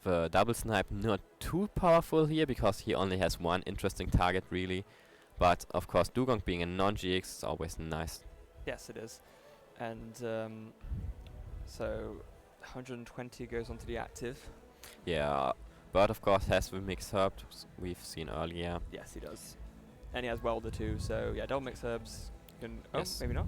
The double snipe not too powerful here because he only has one interesting target really. But of course Dugong being a non-GX is always nice. Yes, it is. And so 120 goes onto the active. Yeah, Bert of course has the mixed herbs we've seen earlier. Yes, he does. And he has Welder too, so yeah, double mixed herbs. Yes. Maybe not.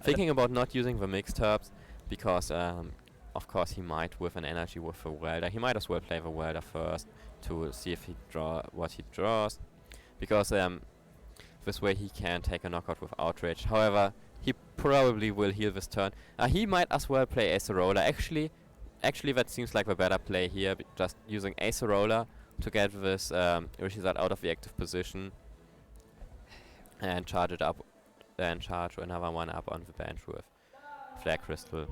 Thinking about not using the mixed herbs because of course he might with an energy with a Welder. He might as well play the Welder first to see if he what he draws. Because this way he can take a knockout with Outrage. However, he probably will heal this turn. He might as well play Acerola. Actually that seems like the better play here. Just using Acerola to get this Rishizard out of the active position and charge it up. Then charge another one up on the bench with Flare Crystal.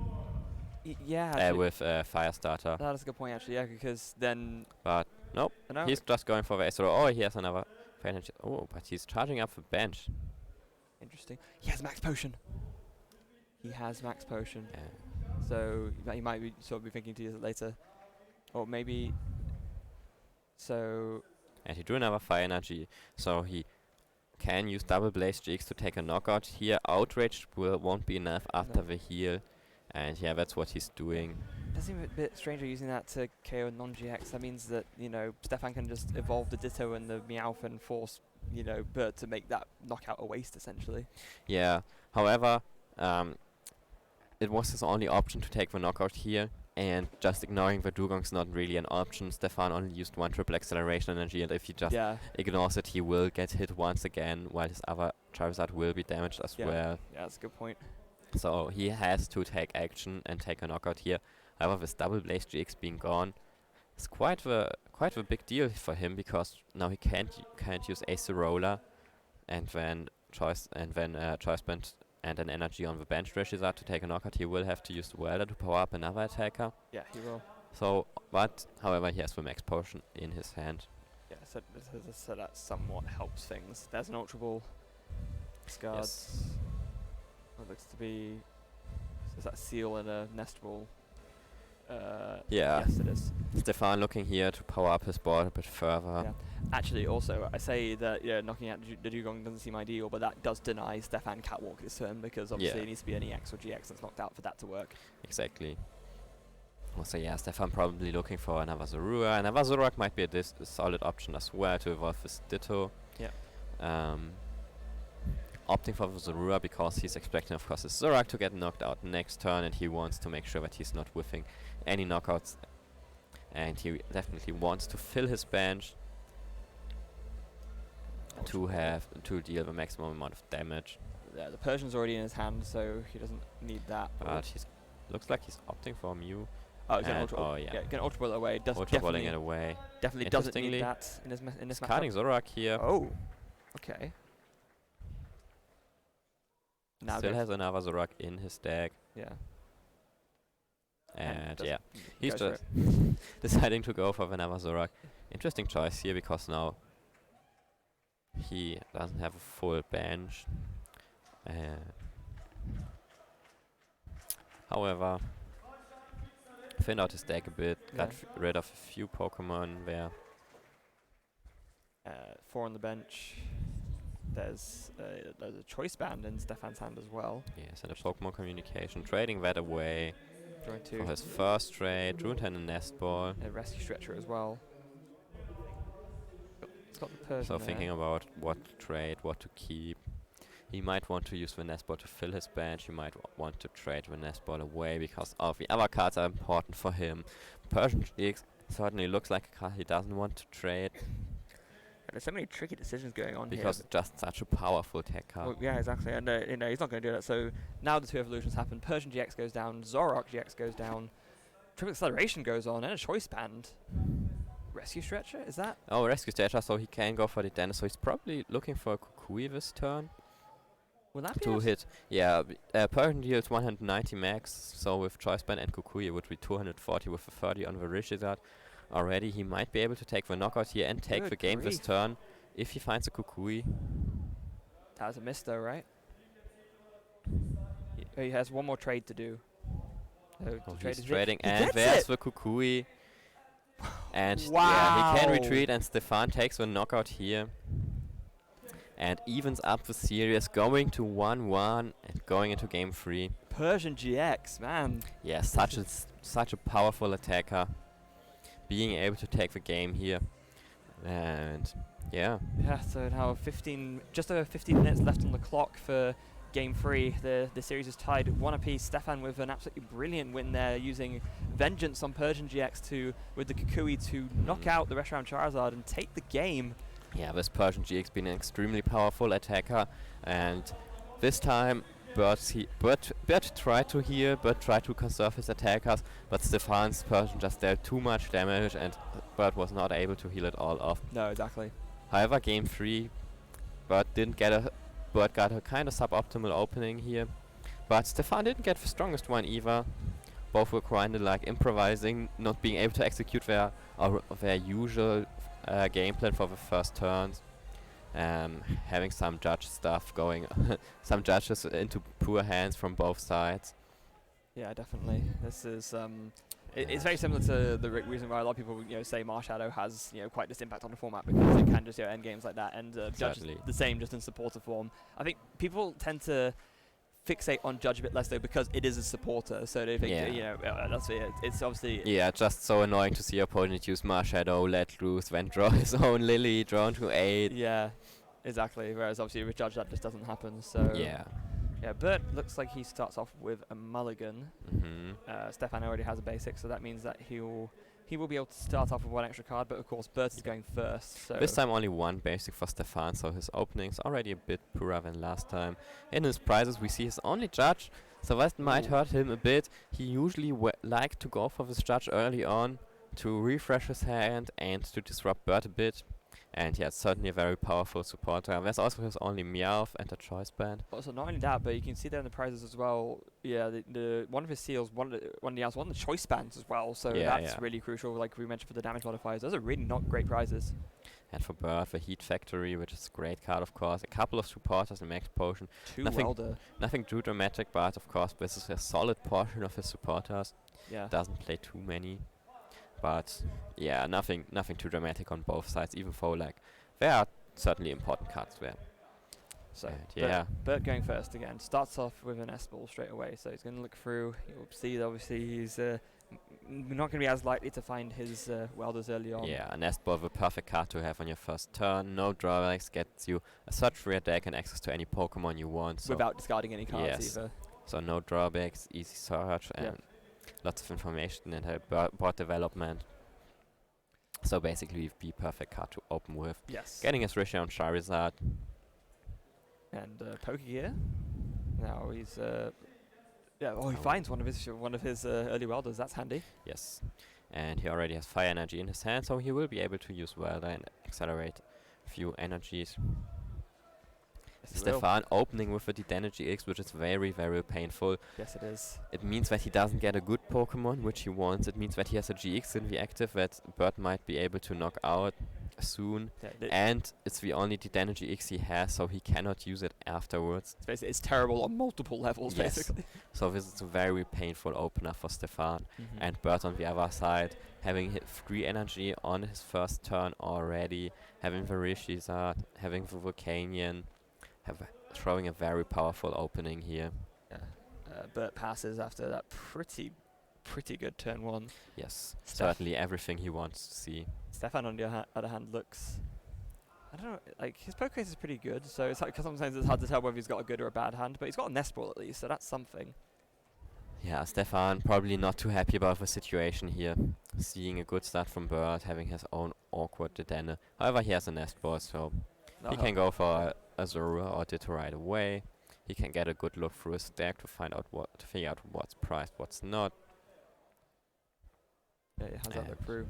With Fire Starter. That's a good point actually, because then... But nope, he's just going for the Acerola. Oh, he has another... Oh, but he's charging up the bench. Interesting. He has Max Potion. So he might be sort of be thinking to use it later. Or maybe... So... And he drew another Fire Energy. So he can use Double Blaze GX to take a knockout here. Outrage won't be enough after the heal. And that's what he's doing. Does seem a bit stranger using that to KO non-GX. That means that, Stephane can just evolve the Ditto and the Meowth and force, Bert to make that knockout a waste, essentially. Yeah. However, it was his only option to take the knockout here. And just ignoring the Dugong's not really an option. Stephane only used 1 triple acceleration energy, and if he just ignores it, he will get hit once again, while his other Charizard will be damaged as well. Yeah, that's a good point. So he has to take action and take a knockout here. However, with double Blaze GX being gone, it's quite a big deal for him, because now he can't use Ace Roller, and when choice band and an energy on the bench rushes out to take a knockout, he will have to use the Welder to power up another attacker. Yeah, he will. So, however, he has the max potion in his hand. Yeah, so that somewhat helps things. There's an Ultra Ball. Discards. Yes. What looks to be... Is that Seal and a Nest Ball? Yeah. Yes, it is. Stephane looking here to power up his board a bit further. Yeah. Actually, also, I say that knocking out the Dugong doesn't seem ideal, but that does deny Stephane Catwalk his turn, because obviously it needs to be an EX or GX that's knocked out for that to work. Exactly. So yeah, Stephane probably looking for another Zorua. Another Zorak might be a solid option as well to evolve with Ditto. Yeah. Opting for the Zorua because he's expecting, of course, his Zorak to get knocked out next turn, and he wants to make sure that he's not whiffing any knockouts. And he definitely wants to fill his bench to deal the maximum amount of damage. Yeah, the Persian's already in his hand, so he doesn't need that. But he looks like he's opting for a Mew. Oh, he's get Ultra Ball away. Ultra Balling it away. Definitely doesn't need that in this matchup. Carding Zorak here. Oh, okay. Now Still has another Zorak in his deck. Yeah. And yeah, he's just deciding to go for another Zorak. Interesting choice here, because now he doesn't have a full bench. However, thinned out his deck a bit, got rid of a few Pokemon there. 4 on the bench. There's a choice band in Stephane's hand as well. Yes, and a Pokemon communication, trading that away Drawing 2. for his first trade. Druid and a Nest Ball. A Rescue Stretcher as well. It's got the Persian So there. thinking about what to trade, what to keep. He might want to use the Nest Ball to fill his bench. He might want to trade the Nest Ball away because the other cards are important for him. Persian GX certainly looks like a card he doesn't want to trade. There's so many tricky decisions going on because it's just such a powerful tech card. Well, yeah, exactly. And he's not going to do that. So now the 2 evolutions happen. Persian GX goes down. Zoroark GX goes down. Triple Acceleration goes on. And a choice band. Rescue Stretcher? Is that? Oh, Rescue Stretcher, so he can go for the dinosaur. He's probably looking for a Kukui this turn. Will that be to hit? Yeah, Persian deals 190 max, so with choice band and Kukui it would be 240 with a 30 on the Rishizard. Already he might be able to take the knockout here and take the game this turn if he finds a Kukui. That was a miss though, right? He has one more trade to do. He's trading, and there's the Kukui. And yeah, he can retreat, and Stephane takes the knockout here. And evens up the series, going to 1-1 and going into game 3. Persian GX, man. Yeah, such a powerful attacker. Being able to take the game here. And yeah. Yeah, so now just over 15 minutes left on the clock for game 3. The series is tied 1 apiece. Stephane with an absolutely brilliant win there, using Vengeance on Persian GX with the Kukui to knock out the Reshiram Charizard and take the game. Yeah, this Persian GX being an extremely powerful attacker, and this time Bert tried to heal, Bert tried to conserve his attackers, but Stephane's Persian just dealt too much damage and Bert was not able to heal it all off. No, exactly. However, game 3, Bert got a kind of suboptimal opening here, but Stephane didn't get the strongest one either. Both were kind of like improvising, not being able to execute their usual game plan for the first turns. Having some judge stuff going, some judges into poor hands from both sides. Yeah, definitely. This is it's very similar to the reason why a lot of people say Marshadow has quite this impact on the format, because it can just end games like that, and Judge is the same, just in supporter form. I think people tend to fixate on Judge a bit less though, because it is a supporter, so they think that's it. It's obviously just so annoying to see your opponent use Marshadow, let loose, then draw his own Lily, drawn to 8. Yeah, exactly. Whereas obviously with Judge that just doesn't happen. So yeah, Bert looks like he starts off with a mulligan. Stephane already has a basic, so that means that he will be able to start off with 1 extra card, but of course Bert is going first. So this time only 1 basic for Stephane, so his opening's already a bit poorer than last time. In his prizes we see his only judge, So that might Ooh. hurt him a bit. He usually like to go for this judge early on to refresh his hand and to disrupt Bert a bit. And yeah, it's certainly a very powerful supporter. There's also his only Meowth and a choice band. Also, not only that, but you can see there in the prizes as well. Yeah, the one of his seals, one of the choice bands as well. So that's really crucial. Like we mentioned for the damage modifiers, those are really not great prizes. And for Bert, the Heat Factory, which is a great card, of course. A couple of supporters in Max Potion. Nothing too dramatic, but of course, this is a solid portion of his supporters. Yeah. Doesn't play too many. But yeah, nothing too dramatic on both sides, even though like there are certainly important cards there. So yeah, Bert going first again. Starts off with an S-ball straight away, so he's going to look through. You'll see that obviously he's not going to be as likely to find his welders early on. Yeah, a nest ball, the perfect card to have on your first turn. No drawbacks, gets you a search rare deck and access to any Pokemon you want. So without discarding any cards either. So no drawbacks, easy search, and lots of information and board development. So basically the perfect card to open with. Yes. Getting his Risha on Charizard. And Pokegear. Now he's he finds one of his early welders. That's handy. Yes, and he already has fire energy in his hand, so he will be able to use welder and accelerate a few energies. Stephane opening with a Energy X, which is very, very painful. Yes, it is. It means that he doesn't get a good Pokemon, which he wants. It means that he has a GX in the active that Bert might be able to knock out soon. And it's the only Energy X he has, so he cannot use it afterwards. It's terrible on multiple levels, basically. So this is a very painful opener for Stephane. And Bert on the other side, having hit 3 energy on his first turn already, having the Rishizard, having the Volcanion, throwing a very powerful opening here. Yeah. Bert passes after that pretty good turn 1. Yes, certainly everything he wants to see. Stephane on the other hand looks, I don't know, like his poker face is pretty good, so it's like, 'cause sometimes it's hard to tell whether he's got a good or a bad hand, but he's got a nest ball at least, so that's something. Yeah, Stephane probably not too happy about the situation here. Seeing a good start from Bert, having his own awkward Dedenne. However, he has a nest ball, so he can go for a Zorua or Ditto right away. He can get a good look through his deck to figure out what's priced, what's not. Yeah, he has that look through.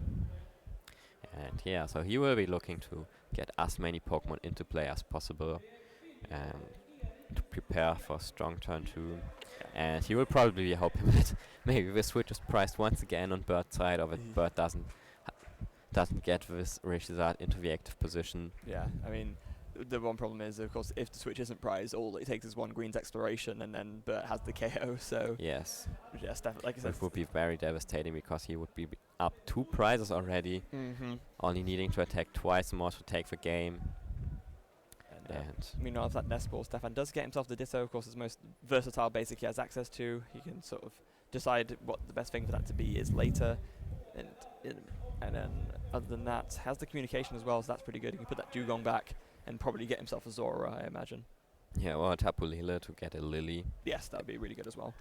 And yeah, so he will be looking to get as many Pokemon into play as possible and to prepare for strong turn 2. And he will probably be hoping that maybe the switch is priced once again on Bert's side, or that Bert doesn't get this Rishizard into the active position. Yeah, I mean, the one problem is, of course, if the switch isn't prized, all it takes is one green's exploration, and then Bert has the KO. So yes, like I said, it would be very devastating because he would be up 2 prizes already, only needing to attack twice more to take the game. And meanwhile, if that nest ball, Stephane does get himself the Ditto. Of course, his most versatile basic he has access to. He can sort of decide what the best thing for that to be is later, and then other than that, has the communication as well, so that's pretty good. He can put that Dugong back and probably get himself a Zora, I imagine. Yeah, or a Tapu Lele to get a Lily. Yes, that would be really good as well.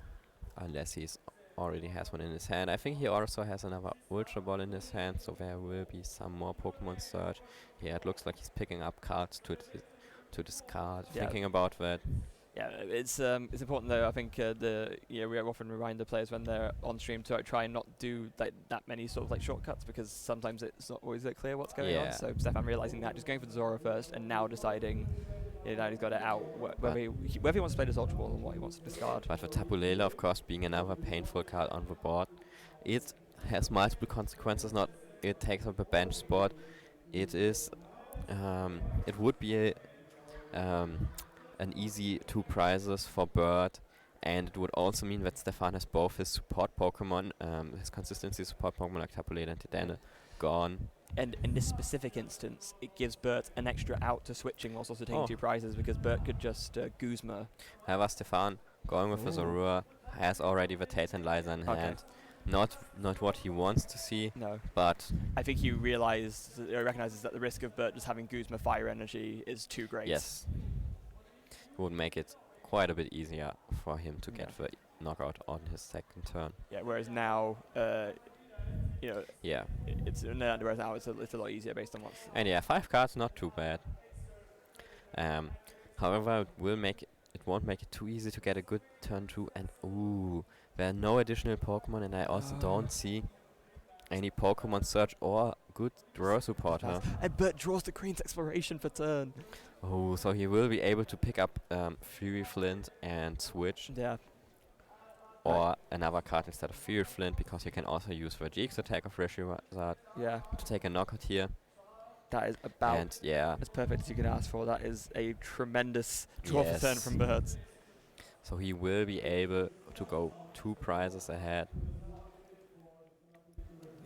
Unless he's already has one in his hand. I think he also has another Ultra Ball in his hand, so there will be some more Pokemon search. Yeah, it looks like he's picking up cards to discard. Thinking about that. Yeah, it's important though. I think we often remind the players when they're on stream to try and not do that many sort of like shortcuts, because sometimes it's not always clear what's going on. So Stephane realizing that, just going for the Zora first, and now deciding that he's got it out whether he wants to play this Ultra Ball and what he wants to discard. But for Tapu Lele, of course, being another painful card on the board, it has multiple consequences. Not it takes up a bench spot. It is it would be an easy 2 prizes for Bert, and it would also mean that Stephane has both his support Pokemon, his consistency support Pokemon like Tapu Lele and Dedenne, gone. And in this specific instance, it gives Bert an extra out to switching whilst also taking 2 prizes, because Bert could just Guzma. However, Stephane going with the Zorua has already the Tate and Liza in hand. Not what he wants to see. No. But I think he recognizes that the risk of Bert just having Guzma Fire Energy is too great. Yes. It would make it quite a bit easier for him to get the knockout on his second turn. Yeah, whereas now, it's a lot easier based on what's... And yeah, 5 cards, not too bad. However, it will make it won't make it too easy to get a good turn 2. And ooh, there are no additional Pokemon, and I also don't see any Pokemon Search or good draw supporter. And Bert draws the Queen's Exploration for turn. Oh, so he will be able to pick up Fury Flint and switch. Yeah. Or another card instead of Fury Flint, because you can also use the GX attack of Reshirazard Yeah. to take a knockout here. That is about And yeah, as perfect as you could ask for. That is a tremendous draw for turn Yes. from Bert. so he will be able to go 2 prizes ahead.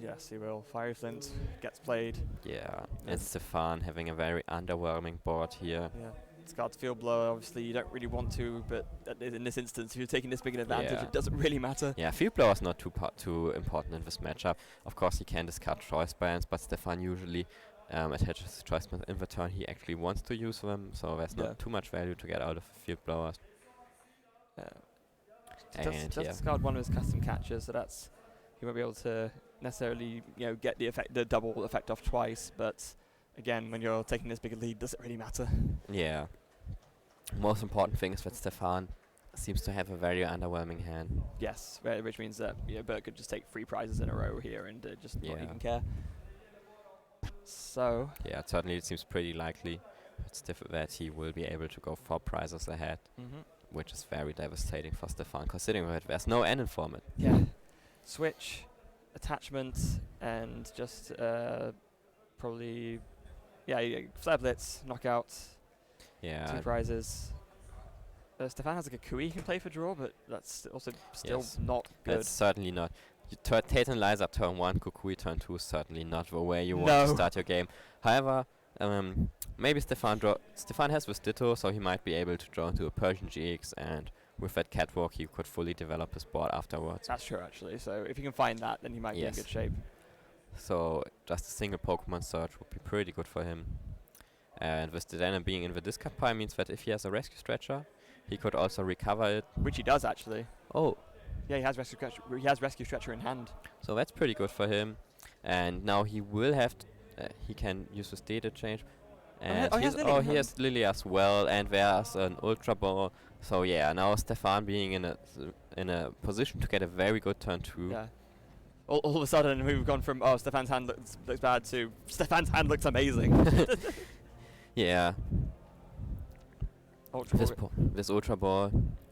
Yes, he will. Fiery Flint gets played. Yeah, and Yes. Stephane having a very underwhelming board here. Yeah. Discards Field Blower. Obviously, you don't really want to, but in this instance, if you're taking this big an advantage, Yeah. it doesn't really matter. Yeah, Field Blower is not too important in this matchup. Of course, he can discard choice bands, but Stephane usually attaches choice bands in the turn he actually wants to use them, so there's Yeah. not too much value to get out of Field Blowers. Just yeah. discard one of his custom catchers, so that's he won't be able to necessarily get the double effect off twice. But again, when you're taking this big a lead, does it really matter? Yeah. Most important thing is that Stephane seems to have a very underwhelming hand. Yes, which means that Bert could just take 3 prizes in a row here and just not Yeah. even care. So Yeah, certainly it seems pretty likely that he will be able to go 4 prizes ahead, which is very devastating for Stephane, considering that there's no end in format. yeah, switch, attachment, and just probably Flare Blitz, knockout, 2 Yeah, prizes. Stephane has a Kukui he can play for draw, but that's also still Yes. not good. that's certainly not. Tate and Liza turn 1, Kukui turn 2 is certainly not the way you want No. to start your game. However, maybe Stephane has with Ditto, so he might be able to draw into a Persian GX, and with that Catwalk he could fully develop his board afterwards. That's true, actually. So if you can find that, then he might be in Yes. good shape. So just a single Pokemon Search would be pretty good for him. And with Dedenne being in the discard pile means that if he has a Rescue Stretcher, he could also recover it. Which he does, actually. Oh, Yeah, he has Rescue Stretcher in hand. so that's pretty good for him. And now he will have he can use his data change. And he has Lily in he has Lily as well, and there's an Ultra Ball. So yeah, now Stephane being in a position to get a very good turn 2. Yeah. All of a studden, we've gone from Stephane's hand looks bad to Stephane's hand looks amazing. Yeah, Ultra this, Ball. this Ultra Ball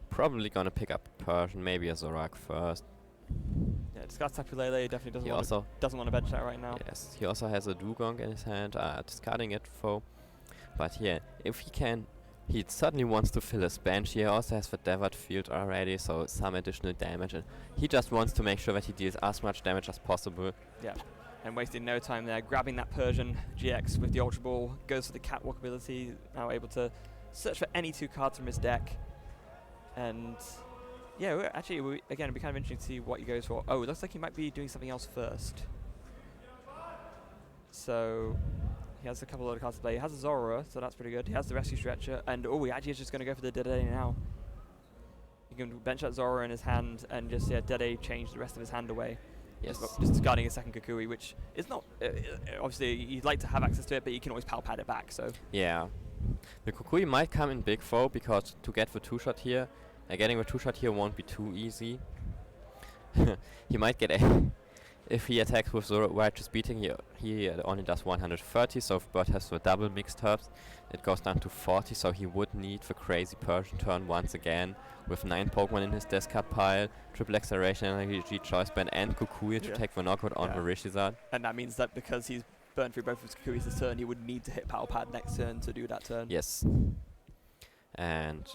probably gonna pick up Persian, maybe a Zorak first. Yeah, discard Tapu Lele definitely He doesn't also want to bench that right now. Yes, he also has a Dugong in his hand, discarding it for. But yeah, if he can, he certainly wants to fill his bench. He also has the Devoured Field already, so some additional damage. And he just wants to make sure that he deals as much damage as possible. Yeah. And wasting no time there, grabbing that Persian GX with the Ultra Ball, goes for the Catwalk ability, now able to search for any 2 cards from his deck. And yeah, again, it'd be kind of interesting to see what he goes for. Oh, it looks like he might be doing something else first. So he has a couple of other cards to play. He has a Zorora, so that's pretty good. He has the Rescue Stretcher, and he actually is just going to go for the Dede now. He can bench that Zorora in his hand and just Dede change the rest of his hand away. Yes. Just discarding a second Kukui, which is not obviously you'd like to have access to it, but you can always pad it back. So Yeah. The Kukui might come in big though, because to get the 2-shot here, getting the 2-shot here won't be too easy. He might get a if he attacks with the Righteous Beating, he only does 130, so if Bert has the double mixed herbs, it goes down to 40, so he would need the crazy Persian turn once again, with 9 Pokemon in his discard pile, triple acceleration energy, choice band, and Kukui to take the knockout on the Rishizard. And that means that because he's burned through both of his Kukuis this turn, he would need to hit Power Pad next turn to do that turn. Yes. And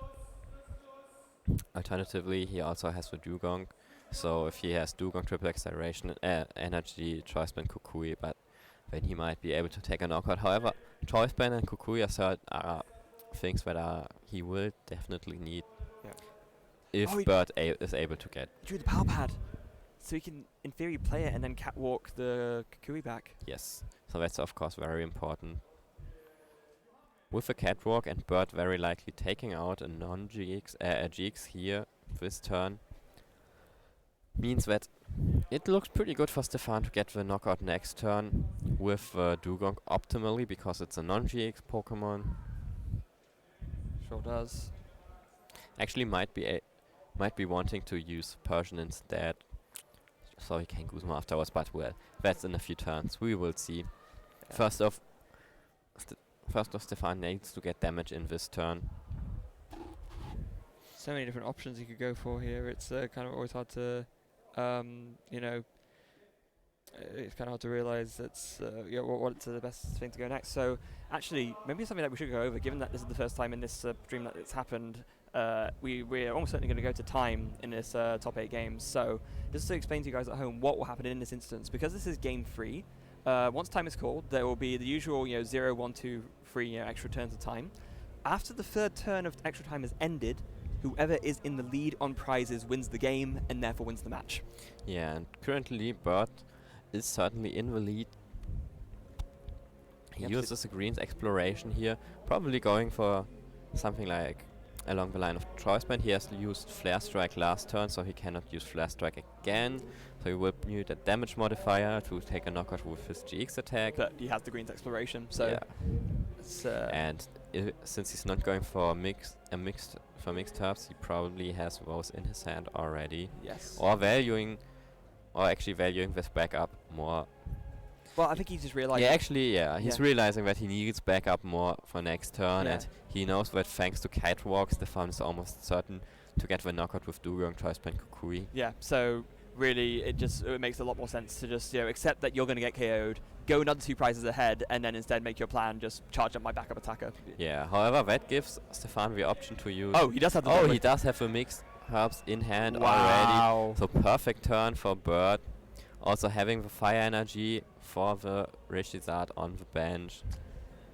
alternatively, he also has the Dugong. So if he has Dugong, triple acceleration, energy, choice band, Kukui, but then he might be able to take a knockout. However, choice band and Kukui are things that he will definitely need if Bert is able to get. Drew the Power Pad, so he can, in theory, play it and then catwalk the Kukui back. Yes, so that's of course very important. With a catwalk and Bert very likely taking out a non-GX, a GX here this turn, means that it looks pretty good for Stephane to get the knockout next turn with Dugong optimally, because it's a non-GX Pokemon. Sure does. Actually, might be wanting to use Persian instead, so he can Guzma afterwards. But well, that's in a few turns. We will see. Yeah. First off, Stephane needs to get damage in this turn. So many different options you could go for here. It's kind of always hard to, you know, it's kind of hard to realize that's what's the best thing to go next. So actually, maybe something that we should go over, given that this is the first time in this stream that it's happened. We're almost certainly going to go to time in this top 8 games. So just to explain to you guys at home what will happen in this instance, because this is game 3. Once time is called, there will be the usual 0, 1, 2, 3 extra turns of time. After the third turn of extra time has ended, whoever is in the lead on prizes wins the game and therefore wins the match. Yeah, and currently Bert is certainly in the lead. He uses the green's exploration here, probably going for something like along the line of choice band. He has used Flare Strike last turn, so he cannot use Flare Strike again. So he will use a damage modifier to take a knockout with his GX attack. But he has the green's exploration, so yeah. It's, and since he's not going for mixed herbs, he probably has those in his hand already. Yes. Or actually valuing this backup more. Well, I think he just realized. He's realizing that he needs backup more for next turn, Yeah. and he knows that thanks to Catwalk, Stephane is almost certain to get the knockout with Dugong, Choice Band, Kukui. Yeah, so really it makes a lot more sense to just accept that you're going to get KO'd, go another 2 prizes ahead, and then instead make your plan, just charge up my backup attacker. Yeah, however, that gives Stephane the option to use. Oh, he does have the Oh, he does have the mixed herbs in hand wow. already. So perfect turn for Bert. Also having the fire energy for the Rishizard on the bench.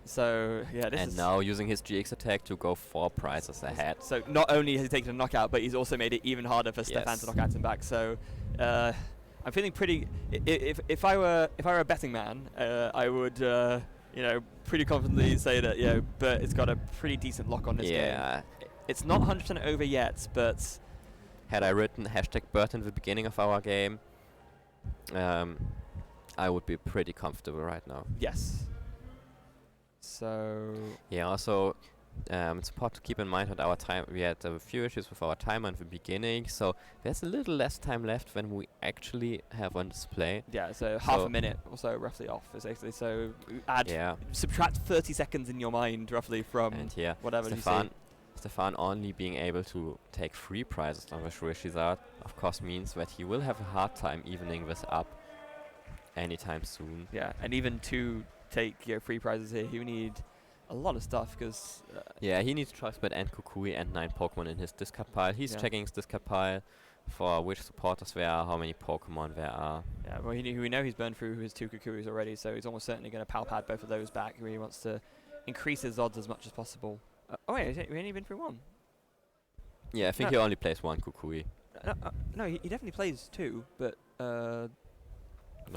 So, yeah, this and is now using his GX attack to go 4 prizes ahead. So not only has he taken a knockout, but he's also made it even harder for Stephane to knock out him back. So I'm feeling pretty. If I were a betting man, I would pretty confidently say that Bert has got a pretty decent lock on this game. It's not 100% over yet, but had I written #Bert in the beginning of our game, I would be pretty comfortable right now. Yes. So yeah, also it's important to keep in mind that our time, we had a few issues with our timer in the beginning, so there's a little less time left than we actually have on display. Yeah, so half a minute or so roughly off, basically. So subtract 30 seconds in your mind roughly from whatever you see. Stephane only being able to take 3 prizes on the Rishizard, of course, means that he will have a hard time evening this up anytime soon. Yeah, and even to take 3 prizes here, he would need a lot of stuff because he needs Choicebed and Kukui and 9 Pokemon in his discard pile. He's checking his discard pile for which supporters there are, how many Pokemon there are. Yeah, well, we know he's burned through his 2 Kukuis already, so he's almost certainly going to pad both of those back. He really wants to increase his odds as much as possible. Oh wait, we only been through 1. Yeah, I think he only plays 1 Kukui. No, he definitely plays 2, but no,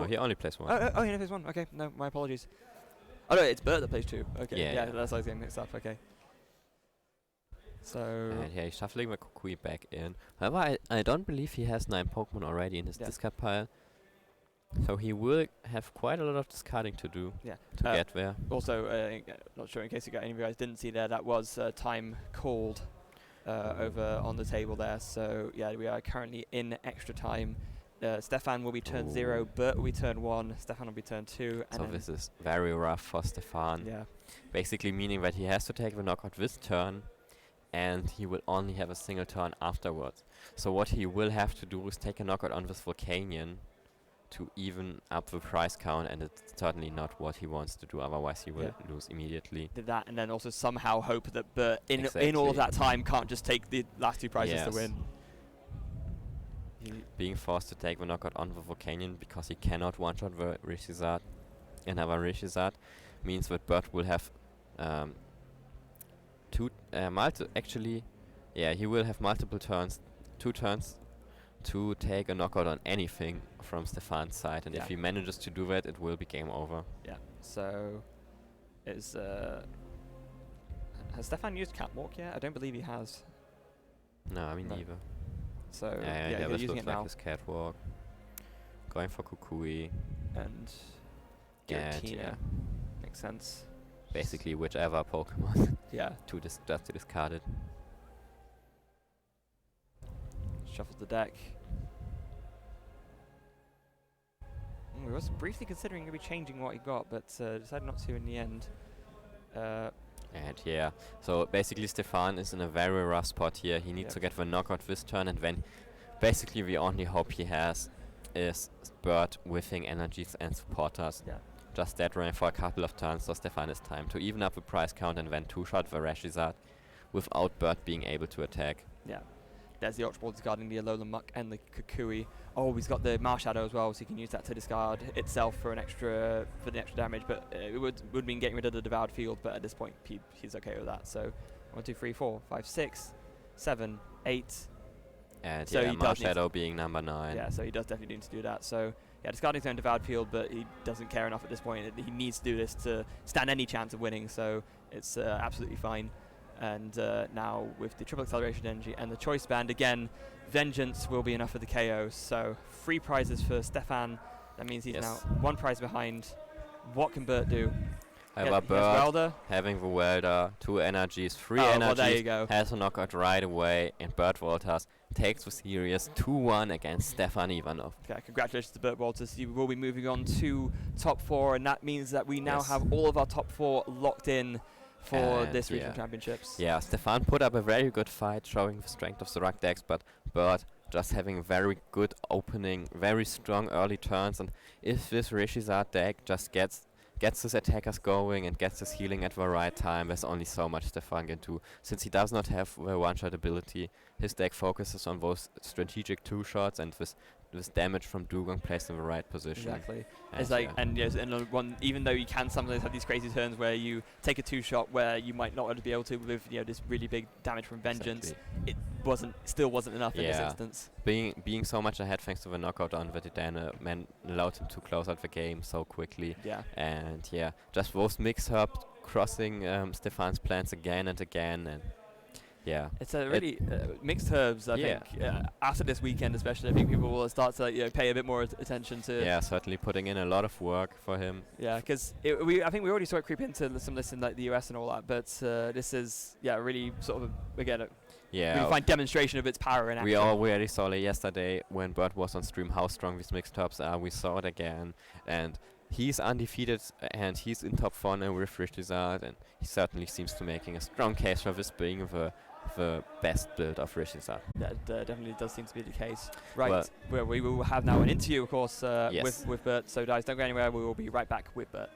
he only plays 1. Oh, he only plays 1. Okay, no, my apologies. Oh no, it's Bert that plays 2. Okay, yeah, that's why I was getting mixed up. Okay. So. And he's shuffling the Kukui back in. However, I don't believe he has 9 Pokemon already in his discard pile. So he will have quite a lot of discarding to do to get there. Also, not sure in case any of you guys didn't see there, that was time called over on the table there. So yeah, we are currently in extra time. Stephane will be turn 0, Bert will be turn 1, Stephane will be turn 2. So this is very rough for Stephane. Yeah. Basically meaning that he has to take the knockout this turn, and he will only have a single turn afterwards. So what he will have to do is take a knockout on this Volcanion to even up the price count, and it's certainly not what he wants to do, otherwise he will lose immediately. Did that, and then also somehow hope that Bert, in all of that time, can't just take the last 2 prizes to win. Being forced to take the knockout on the Volcanion because he cannot one-shot the Rishizard, another Rishizard, means that Bert will have he will have multiple turns, 2 turns to take a knockout on anything from Stephane's side, and if he manages to do that, it will be game over. Yeah. So, has Stephane used Catwalk yet? I don't believe he has. No, I mean neither. So this using looks it like now. his Catwalk. Going for Kukui. And Giratina. Makes sense. Basically whichever Pokemon to discard it. Shuffles the deck. We was briefly considering maybe changing what he got, but decided not to in the end. And yeah, so basically Stephane is in a very rough spot here. He needs to get the knockout this turn, and then basically the only hope he has is Bert whiffing energies and supporters. Yeah. Just dead running for a couple of turns, so Stephane has time to even up the price count and then two-shot the Reshizard without Bert being able to attack. Yeah. There's the Ultra Ball discarding the Alolan Muck and the Kukui. Oh, he's got the Marshadow as well, so he can use that to discard itself for the extra damage. But it would mean getting rid of the Devoured Field. But at this point, he's okay with that. So 1, 2, 3, 4, 5, 6, 7, 8. And so yeah, Marshadow being number 9. Yeah, so he does definitely need to do that. So yeah, discarding his own Devoured Field, but he doesn't care enough at this point. He needs to do this to stand any chance of winning. So it's absolutely fine. And now with the triple acceleration energy and the choice band again, Vengeance will be enough for the KO. So 3 prizes for Stephane. That means he's now 1 prize behind. What can Bert do? Bert Welder. having the Welder, 2 energies, 3 well, energies, there you go. has a knockout right away, and Bert Wolters takes the series 2-1 against Stephane Ivanoff. Okay, congratulations to Bert Wolters. He will be moving on to top 4, and that means that we now have all of our top 4 locked in for this regional championships. Yeah, Stephane put up a very good fight, showing the strength of the Ruck decks, but Bert just having a very good opening, very strong early turns, and if this Reshizard deck just gets his attackers going and gets his healing at the right time, there's only so much Stephane can do. Since he does not have the one-shot ability, his deck focuses on those strategic 2-shots and this damage from Dugong placed in the right position. Exactly. And it's like, and yes, and one, even though you can sometimes have these crazy turns where you take a 2-shot where you might not be able to with this really big damage from Vengeance, it still wasn't enough in this instance. Being so much ahead thanks to the knockout on Vetidana allowed him to close out the game so quickly. Yeah. And yeah, just those mix-ups crossing Stephane's plans again and again, and yeah, it's a really mixed herbs. I think after this weekend, especially, I think people will start to pay a bit more attention to. Yeah, certainly putting in a lot of work for him. Yeah, because I think we already saw it creep into some of this in like the US and all that, but this is really sort of we find demonstration of its power in action. We already saw it yesterday when Bert was on stream how strong these mixed ups are. We saw it again, and he's undefeated and he's in top 4 now with Reshizard, and he certainly seems to making a strong case for this being the best build of Reshizard. That definitely does seem to be the case. Right, well, we will have now an interview, of course, with Bert. So guys, don't go anywhere. We will be right back with Bert.